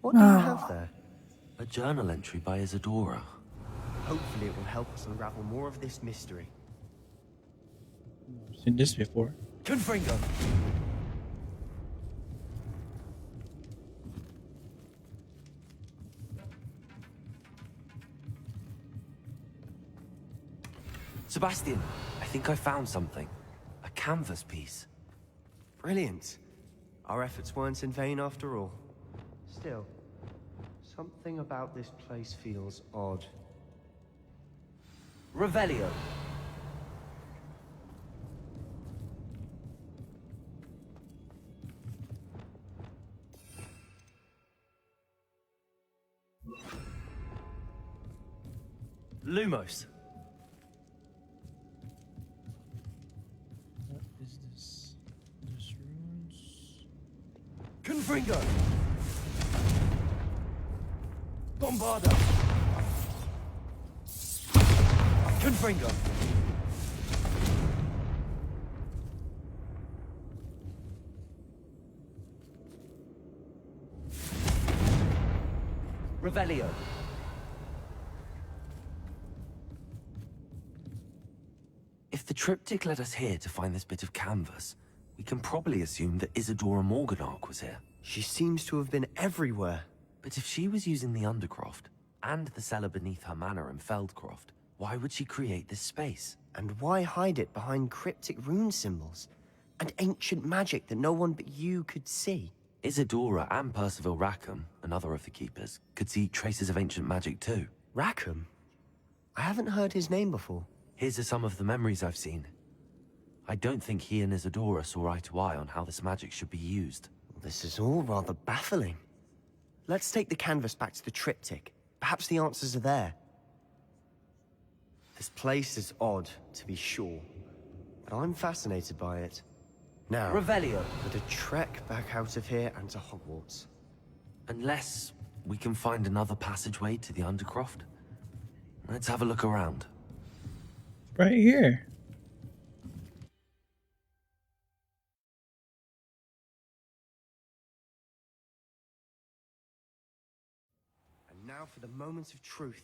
What do you have there? A journal entry by Isadora. Hopefully it will help us unravel more of this mystery. I've seen this before. Confringo. Sebastian, I think I found something. A canvas piece. Brilliant. Our efforts weren't in vain after all. Still, something about this place feels odd. Revelio. Lumos. What is this? There's runes. Confringo! Bombarda! Confringo! Revelio! If the triptych led us here to find this bit of canvas, we can probably assume that Isadora Morganark was here. She seems to have been everywhere. But if she was using the Undercroft, and the cellar beneath her manor in Feldcroft, why would she create this space? And why hide it behind cryptic rune symbols? And ancient magic that no one but you could see? Isadora and Percival Rackham, another of the Keepers, could see traces of ancient magic too. Rackham? I haven't heard his name before. His are some of the memories I've seen. I don't think he and Isadora saw eye to eye on how this magic should be used. This is all rather baffling. Let's take the canvas back to the triptych. Perhaps the answers are there. This place is odd, to be sure, but I'm fascinated by it. Now, Revelio! for the trek back out of here and to Hogwarts. Unless we can find another passageway to the Undercroft. Let's have a look around. Right here. And now for the moment of truth.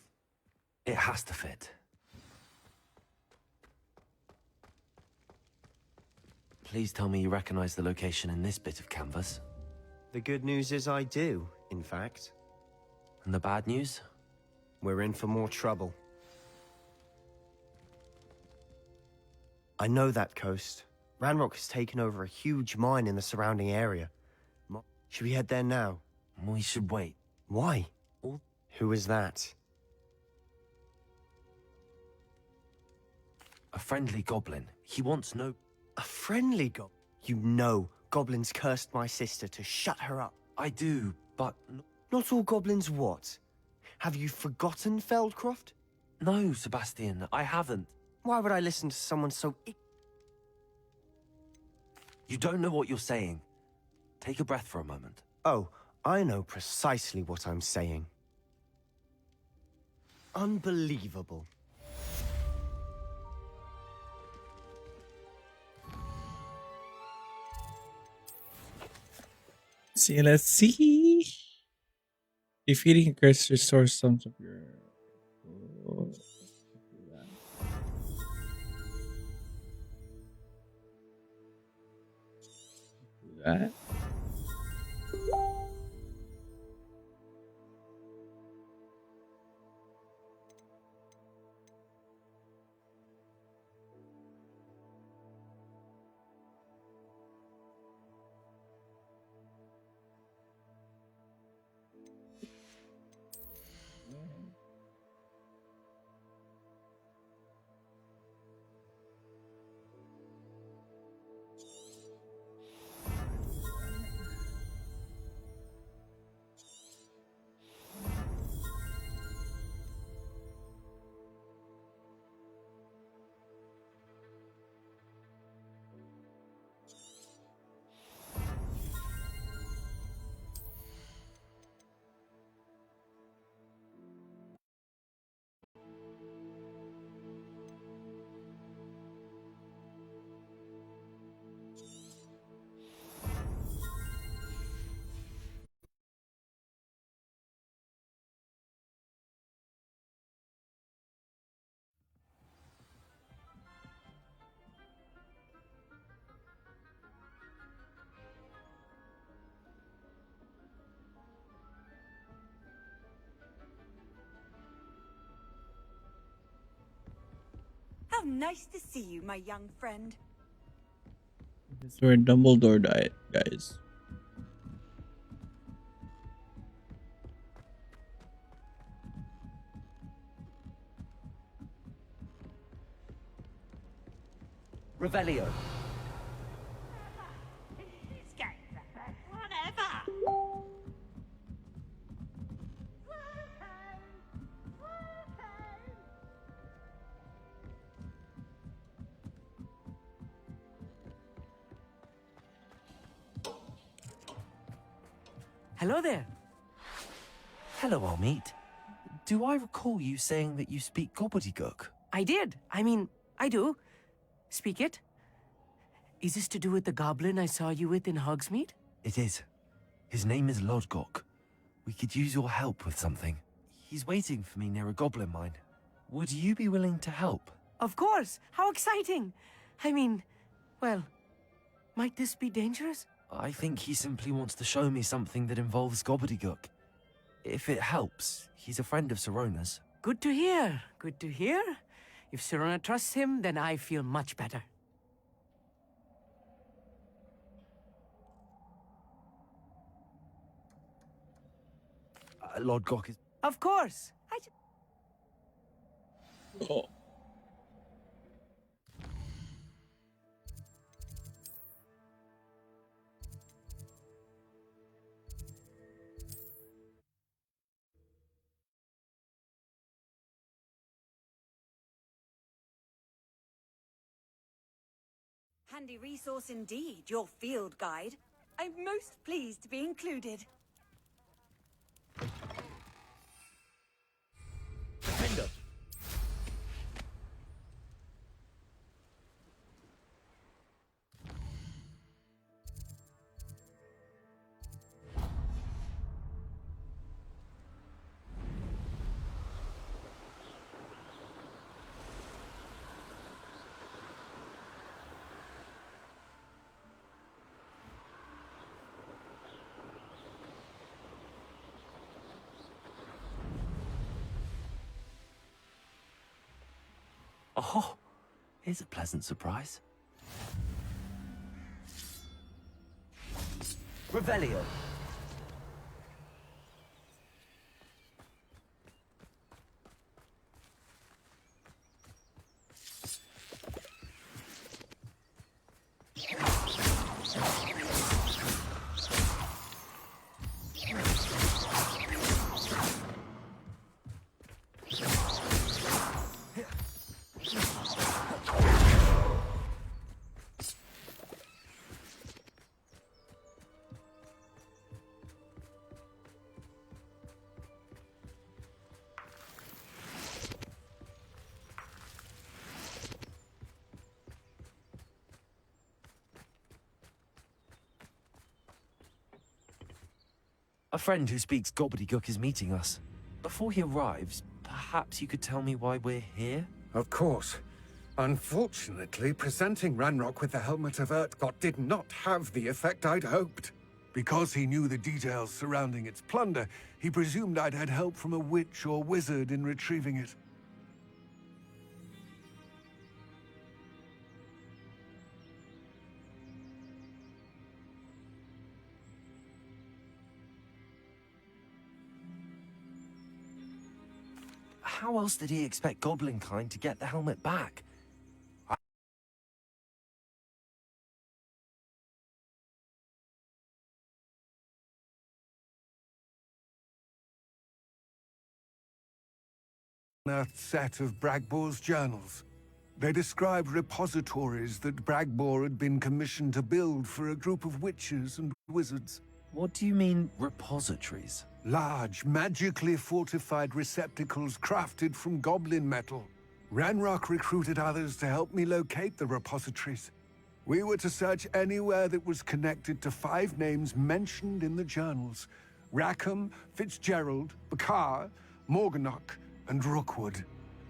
It has to fit. Please tell me you recognize the location in this bit of canvas. The good news is I do, in fact. And the bad news? We're in for more trouble. I know that coast. Ranrock has taken over a huge mine in the surrounding area. Should we head there now? We should wait. Why? Who is that? A friendly goblin. He wants no... A friendly goblin? You know goblins cursed my sister to shut her up. I do, but... Not all goblins what? Have you forgotten Feldcroft? No, Sebastian, I haven't. Why would I listen to someone so... You don't know what you're saying. Take a breath for a moment. Oh, I know precisely what I'm saying. Unbelievable. See, let's see. Defeating a curse restores some of your... That. How nice to see you, my young friend. This is where Dumbledore died, guys. Revelio. Hello there. Hello, Armeet. Do I recall you saying that you speak gobbledygook? I did. I mean, I do. Speak it. Is this to do with the goblin I saw you with in Hogsmeade? It is. His name is Lodgok. We could use your help with something. He's waiting for me near a goblin mine. Would you be willing to help? Of course. How exciting. I mean, well, might this be dangerous? I think he simply wants to show me something that involves gobbledygook. If it helps, he's a friend of Sirona's. Good to hear. Good to hear. If Sirona trusts him, then I feel much better. Lodgok is... Of course. Oh. Handy resource indeed, your field guide. I'm most pleased to be included. Defender. Oh, here's a pleasant surprise. Revelio. A friend who speaks gobbledygook is meeting us. Before he arrives, perhaps you could tell me why we're here? Of course. Unfortunately, presenting Ranrock with the Helmet of Urtkot did not have the effect I'd hoped. Because he knew the details surrounding its plunder, he presumed I'd had help from a witch or wizard in retrieving it. How else did he expect Goblinkind to get the helmet back? A set of Bragbor's journals. They described repositories that Bragbor had been commissioned to build for a group of witches and wizards. What do you mean, repositories? Large, magically fortified receptacles crafted from goblin metal. Ranrock recruited others to help me locate the repositories. We were to search anywhere that was connected to 5 names mentioned in the journals. Rackham, Fitzgerald, Bakar, Morganach, and Rookwood.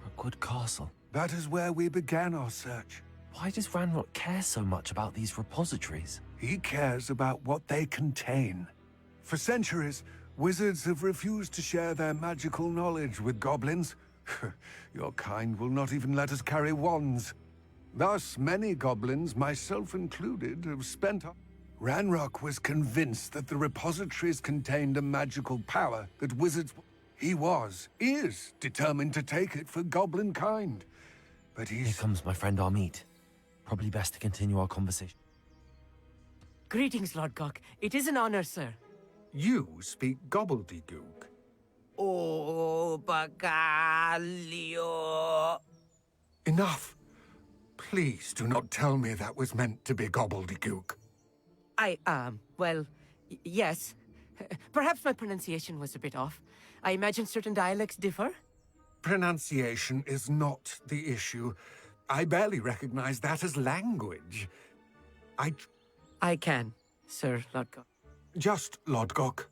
Rookwood Castle? That is where we began our search. Why does Ranrock care so much about these repositories? He cares about what they contain. For centuries, wizards have refused to share their magical knowledge with goblins. Your kind will not even let us carry wands. Thus, many goblins, myself included, have spent... Ranrock was convinced that the repositories contained a magical power that wizards... He is determined to take it for goblin kind. But Here comes my friend Armeet. Probably best to continue our conversation. Greetings, Lodgok. It is an honor, sir. You speak gobbledygook. Oh, Bagalio. Enough. Please do not tell me that was meant to be gobbledygook. Well, yes. Perhaps my pronunciation was a bit off. I imagine certain dialects differ. Pronunciation is not the issue. I barely recognize that as language. I can, Sir Lodgok. Just Lodgok.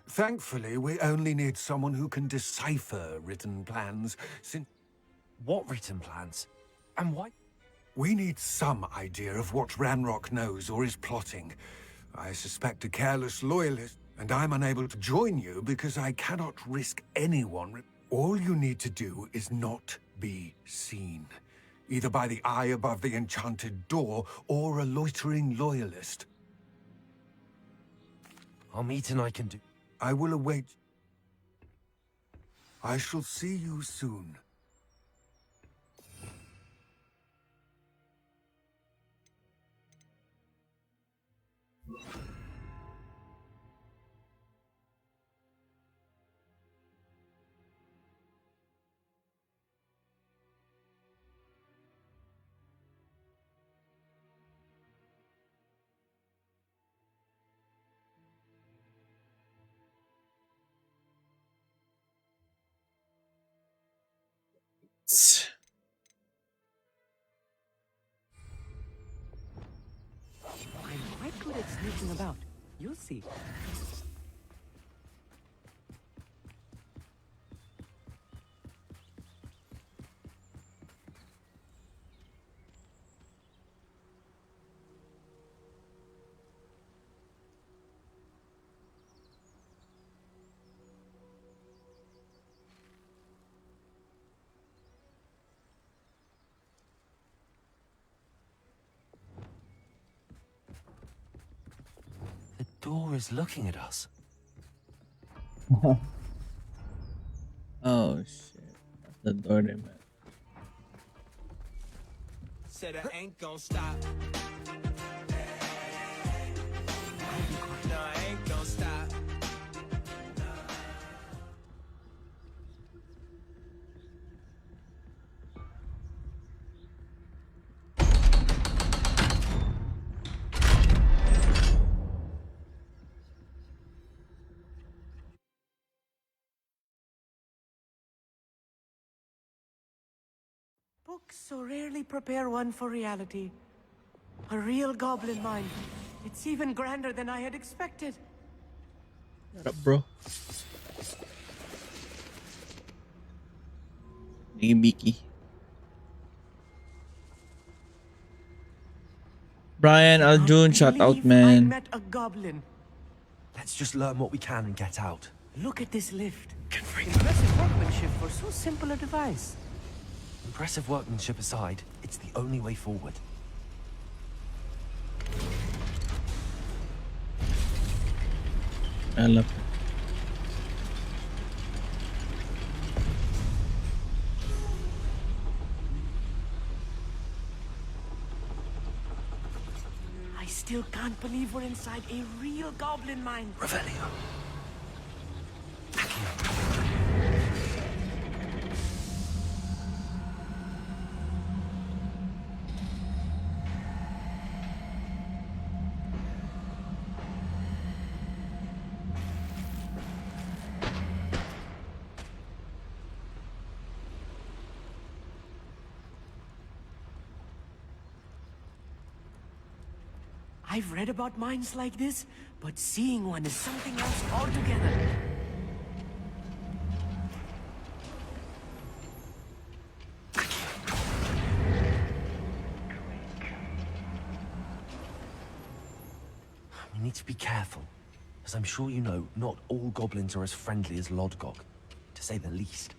Thankfully, we only need someone who can decipher written plans, since... What written plans? And why? We need some idea of what Ranrock knows or is plotting. I suspect a careless loyalist, and I'm unable to join you because I cannot risk anyone. All you need to do is not be seen, either by the eye above the enchanted door or a loitering loyalist. Amit and I can do... I will await. I shall see you soon. I'm quite good at sneaking about. You'll see. The door is looking at us. Oh shit. That's the door they met. Said I ain't gonna stop. No, I ain't gonna stop. Books so rarely prepare one for reality. A real goblin mind. It's even grander than I had expected. What up, bro? Nigga Beaky. Brian Aljun, shout out, I man. met a goblin. Let's just learn what we can and get out. Look at this lift. Impressive workmanship for so simple a device. Impressive workmanship aside, it's the only way forward. I love it. I still can't believe we're inside a real goblin mine. Revelio. I've read about mines like this, but seeing one is something else altogether. We need to be careful. As I'm sure you know, not all goblins are as friendly as Lodgok, to say the least.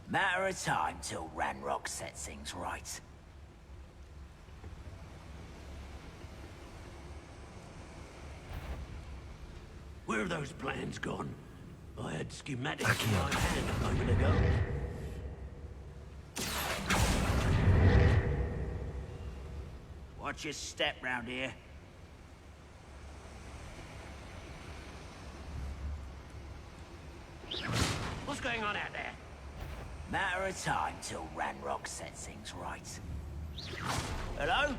Matter of time till Ranrock sets things right. Where have those plans gone? I had schematics in my hand a moment ago. Watch your step round here. going on out there? Matter of time till Ranrock sets things right. Hello?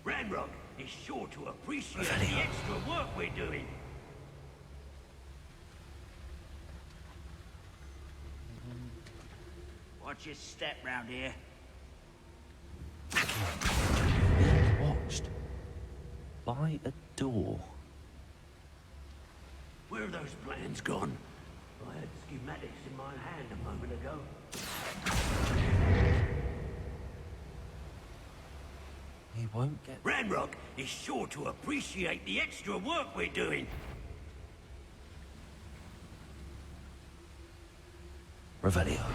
Ranrock is sure to appreciate the extra work we're doing. Watch your step round here. Watched by a door. Where are those plans gone? I had schematics in my hand a moment ago. He won't get... Ranrock is sure to appreciate the extra work we're doing. Revelio.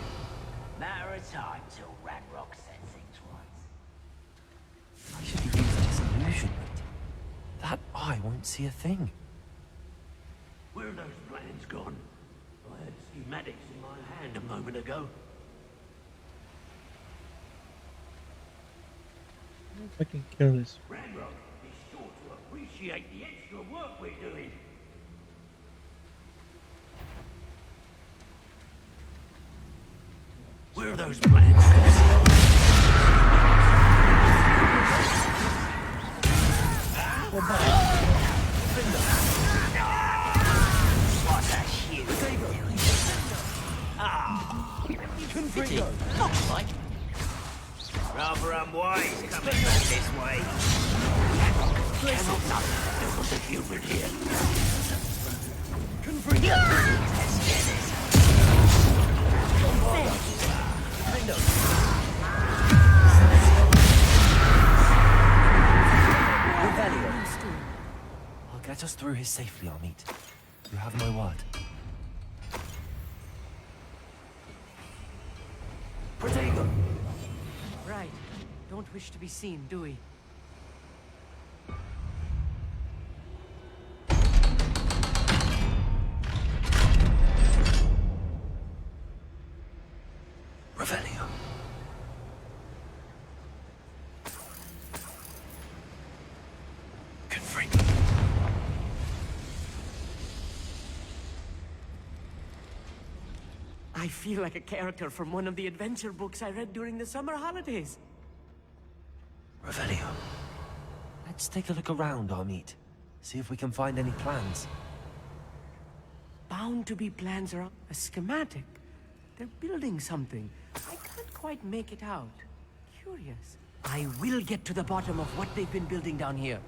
Matter of time till Ranrock sets things right. I should be using this illusion, mate. That eye won't see a thing. Where are those plans gone? I had schematics in my hand a moment ago. If I can kill this. Ranrock is sure to appreciate the extra work we're doing. Where are those plans gone? What a huge... Ah, Confringo. Looks like. Rather unwise coming back this way. There was a human here. I'll get us through here safely, Amit. You have my word. Protego! Right. Don't wish to be seen, do we? Revelio. Confringo. I feel like a character from one of the adventure books I read during the summer holidays. Revelio. Let's take a look around, Amit. See if we can find any plans. Bound to be plans around a schematic. They're building something. I can't quite make it out. Curious. I will get to the bottom of what they've been building down here.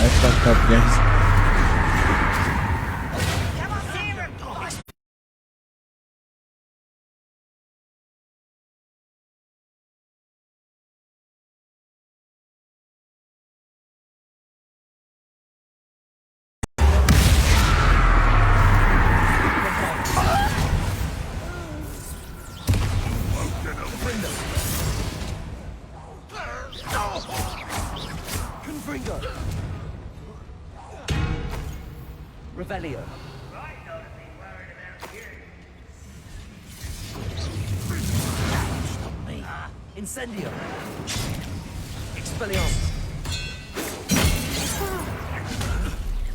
I fucked up, guys. Confringo! Revelio. Stop me. Incendio. Expelliarmus.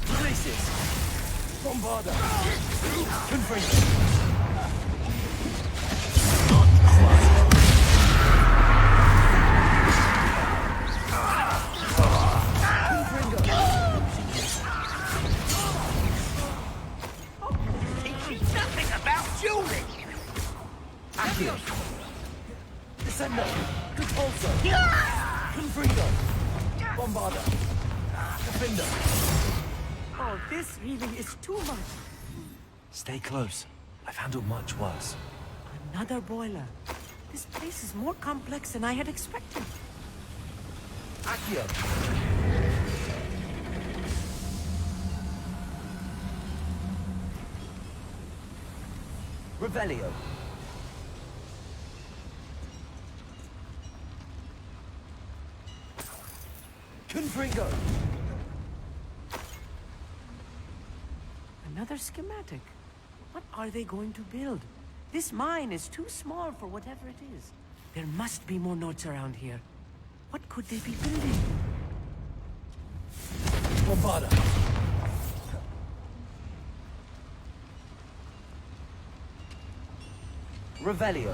Places. Bombarda. Confringo. Accio. Descendo. Repulso. Confringo. Bombarda. Defender. Oh, this really is too much. Stay close. I've handled much worse. Another boiler. This place is more complex than I had expected. Accio. Revelio. Confringo. Another schematic. What are they going to build? This mine is too small for whatever it is. There must be more notes around here. What could they be building? Bombada. Revelio.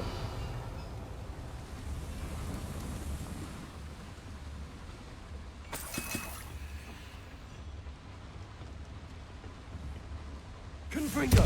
Confringo.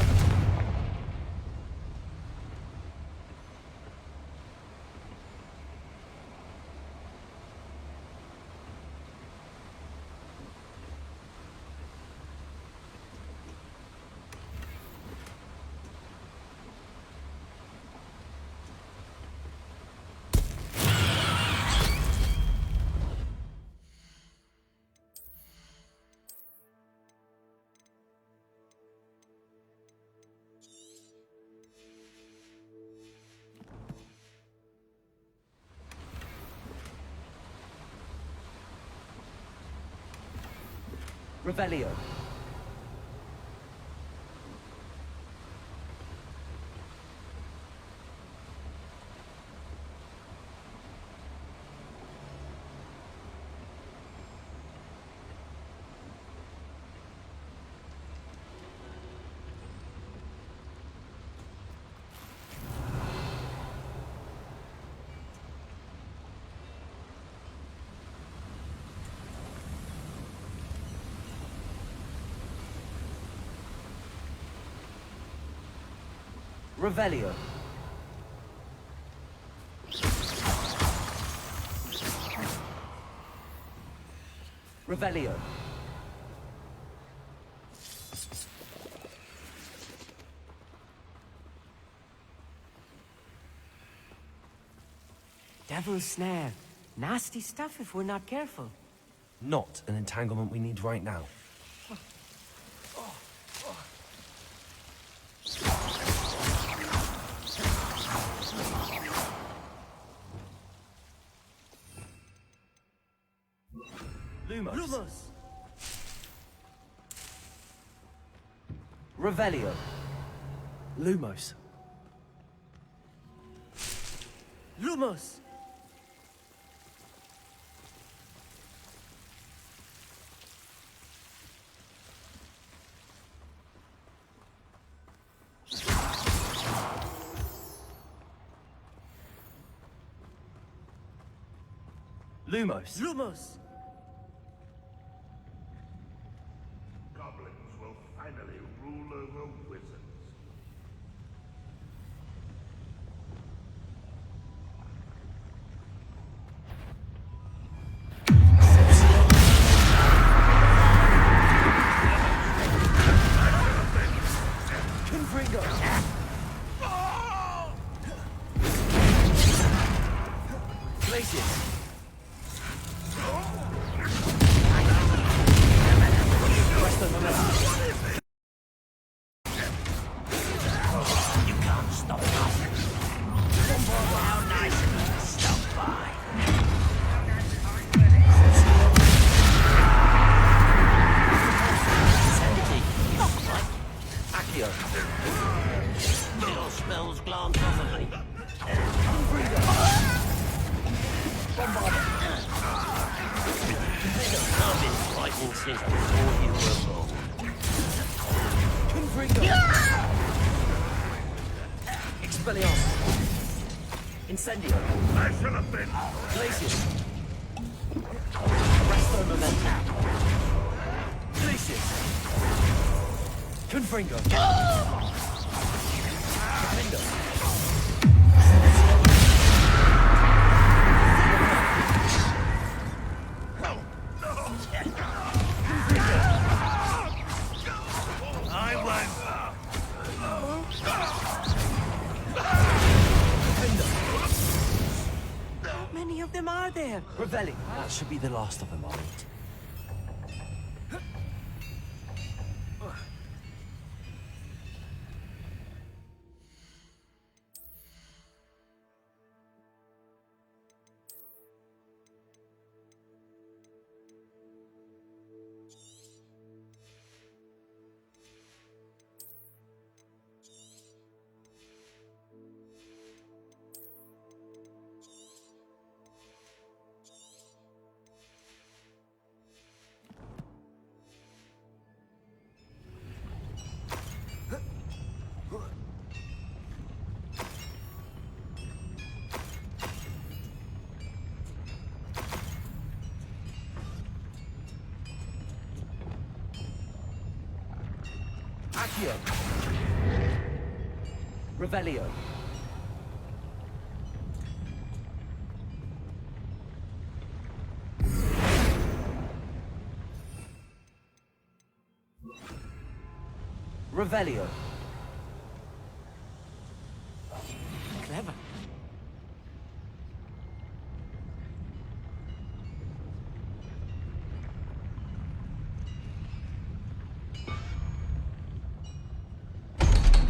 Revelio. Revelio. Revelio. Devil's snare. Nasty stuff if we're not careful. Not an entanglement we need right now. Lumos. Revelio. Lumos. Lumos. Lumos. Lumos. Goblins will finally rule over wizards. Confringo. Glacius. You can't stop us. How nice of you to stop by. Accio. Your spells glance off of me. I've been fighting since before you were born. Confringo! Expelliarmus! Incendio! I should have been. Glacius! Arresto Momentum! Glacius! Confringo! Confringo! Revelli. That should be the last of them, Ollie. Accio! Revelio. Revelio. Clever.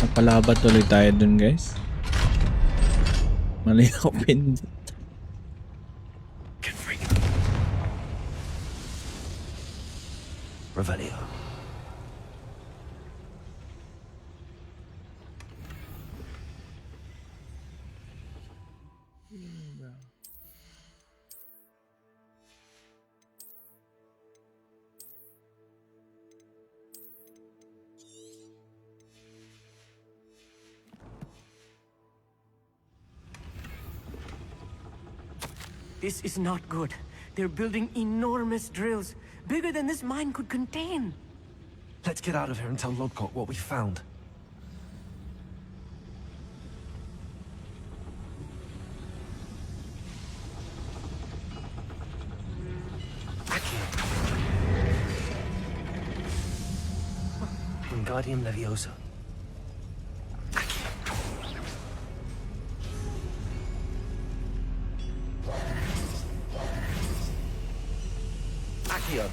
Napalabat tuloy tayo dun, guys. Mali ako pindot. Revelio. This is not good. They're building enormous drills, bigger than this mine could contain. Let's get out of here and tell Lodcock what we found. Wingardium Leviosa. Accio.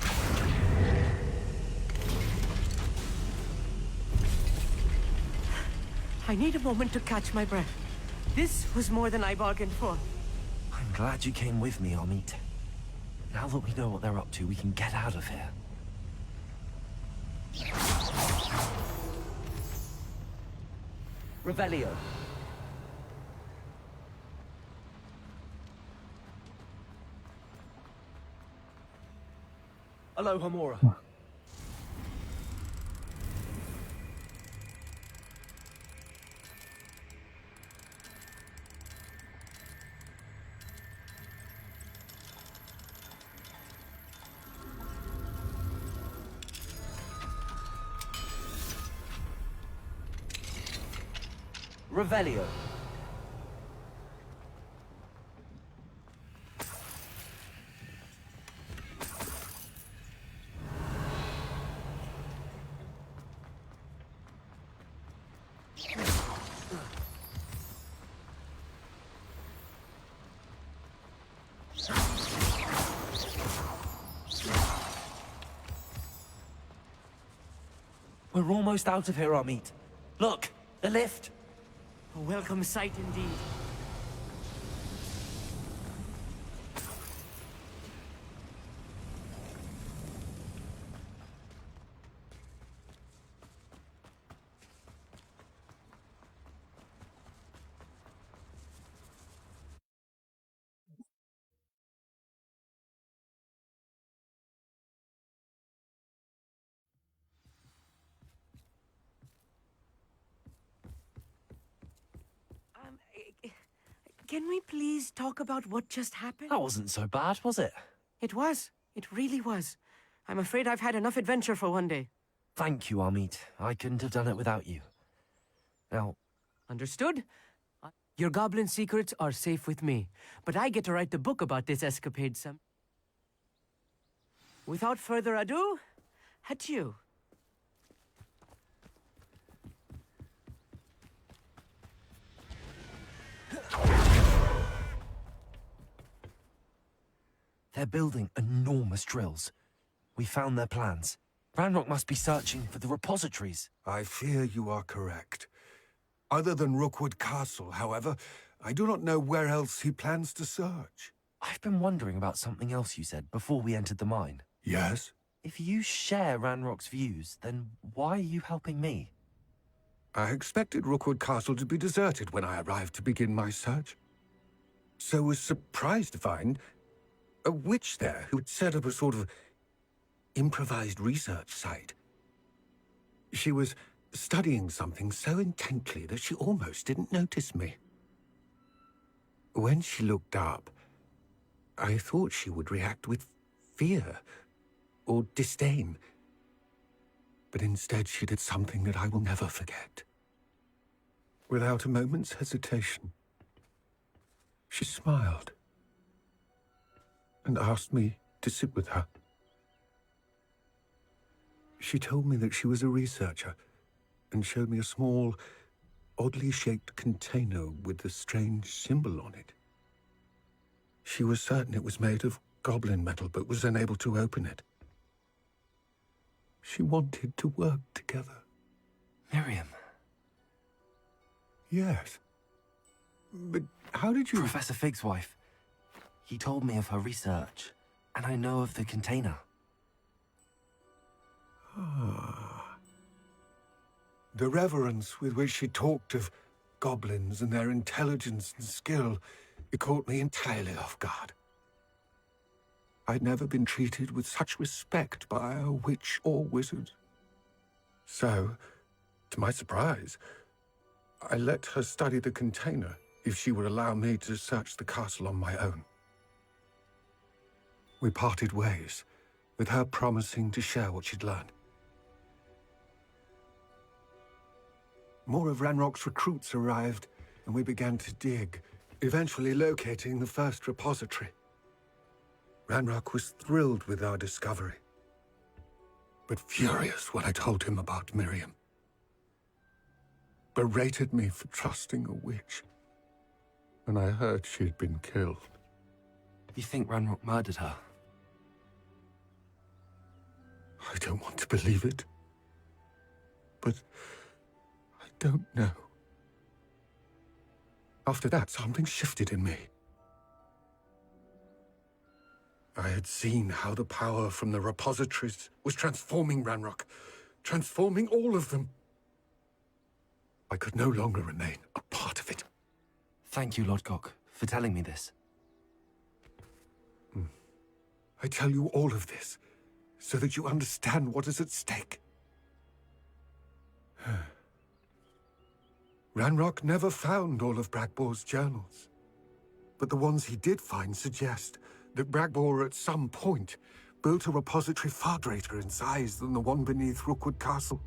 I need a moment to catch my breath. This was more than I bargained for. I'm glad you came with me, Amit. Now that we know what they're up to, we can get out of here. Revelio. Alohomora. Revelio. We're almost out of here, Amit. Look, the lift. A welcome sight indeed. Can we please talk about what just happened? That wasn't so bad, was it? It was. It really was. I'm afraid I've had enough adventure for one day. Thank you, Amit. I couldn't have done it without you. Now... Understood? Your goblin secrets are safe with me, but I get to write the book about this escapade some... Without further ado, adieu. They're building enormous drills. We found their plans. Ranrock must be searching for the repositories. I fear you are correct. Other than Rookwood Castle, however, I do not know where else he plans to search. I've been wondering about something else you said before we entered the mine. Yes? If you share Ranrock's views, then why are you helping me? I expected Rookwood Castle to be deserted when I arrived to begin my search. So was surprised to find a witch there who had set up a sort of improvised research site. She was studying something so intently that she almost didn't notice me. When she looked up, I thought she would react with fear or disdain. But instead she did something that I will never forget. Without a moment's hesitation, she smiled and asked me to sit with her. She told me that she was a researcher and showed me a small, oddly shaped container with a strange symbol on it. She was certain it was made of goblin metal, but was unable to open it. She wanted to work together. Miriam. Yes. But how did you... Professor Fig's wife. He told me of her research, and I know of the container. Ah. The reverence with which she talked of goblins and their intelligence and skill, it caught me entirely off guard. I'd never been treated with such respect by a witch or wizard. So, to my surprise, I let her study the container if she would allow me to search the castle on my own. We parted ways, with her promising to share what she'd learned. More of Ranrock's recruits arrived, and we began to dig, eventually locating the first repository. Ranrock was thrilled with our discovery, but furious when I told him about Miriam. Berated me for trusting a witch, and I heard she'd been killed. You think Ranrock murdered her? I don't want to believe it, but I don't know. After that, something shifted in me. I had seen how the power from the repositories was transforming Ranrock, transforming all of them. I could no longer remain a part of it. Thank you, Lodgok, for telling me this. I tell you all of this so that you understand what is at stake. Ranrock never found all of Bragbor's journals, but the ones he did find suggest that Bragbor at some point built a repository far greater in size than the one beneath Rookwood Castle.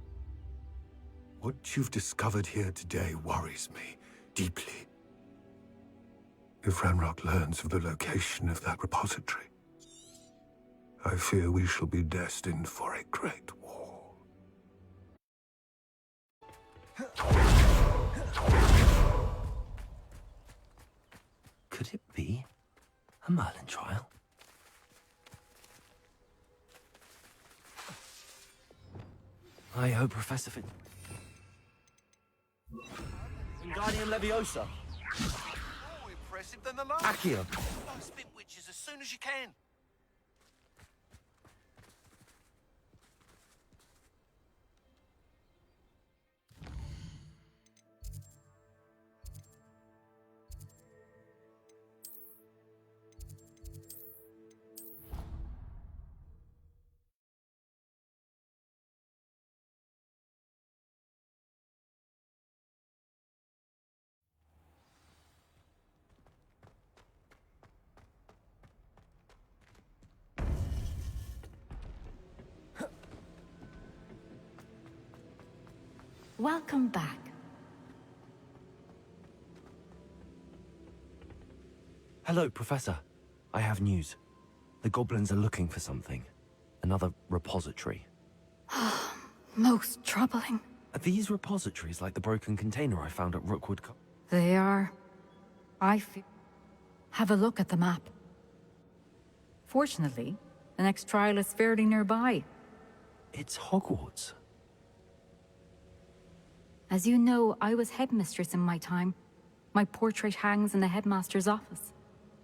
What you've discovered here today worries me deeply. If Ranrock learns of the location of that repository, I fear we shall be destined for a great war. Could it be a Merlin trial? I hope Professor Fig... Wingardium Leviosa. More impressive than the last. Accio. Spit witches as soon as you can. Welcome back. Hello, Professor. I have news. The goblins are looking for something. Another repository. Most troubling. Are these repositories like the broken container I found at Rookwood? They are. Have a look at the map. Fortunately, the next trial is fairly nearby. It's Hogwarts. As you know, I was headmistress in my time. My portrait hangs in the headmaster's office.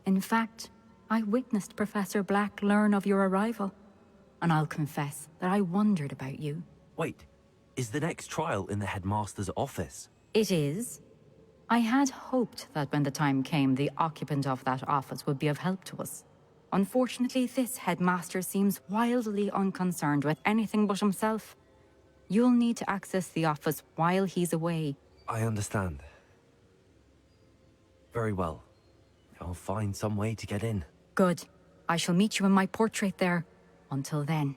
In fact, I witnessed Professor Black learn of your arrival. And I'll confess that I wondered about you. Wait, is the next trial in the headmaster's office? It is. I had hoped that when the time came, the occupant of that office would be of help to us. Unfortunately, this headmaster seems wildly unconcerned with anything but himself. You'll need to access the office while he's away. I understand. Very well. I'll find some way to get in. Good. I shall meet you in my portrait there. Until then.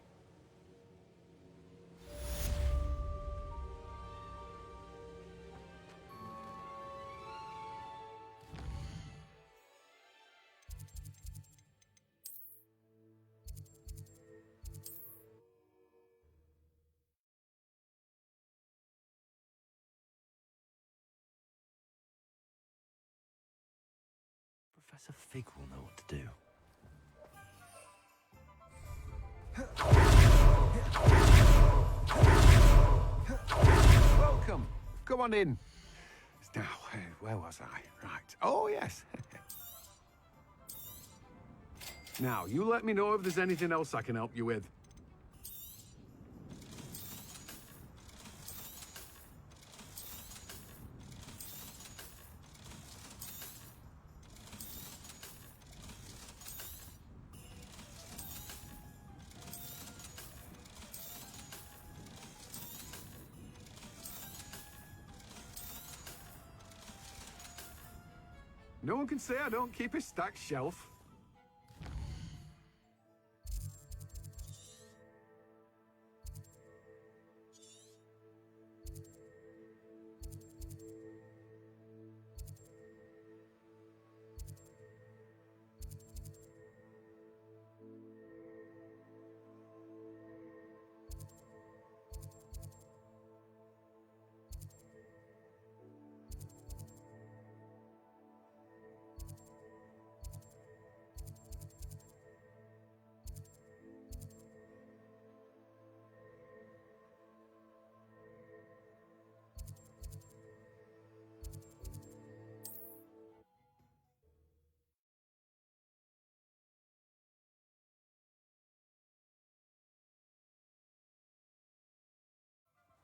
Professor Fig will know what to do. Welcome. Come on in. Now, where was I? Right. Oh, yes. Now, you let me know if there's anything else I can help you with. No one can say I don't keep a stacked shelf.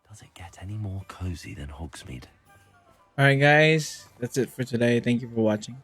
Does it get any more cozy than Hogsmeade? Alright guys, that's it for today. Thank you for watching.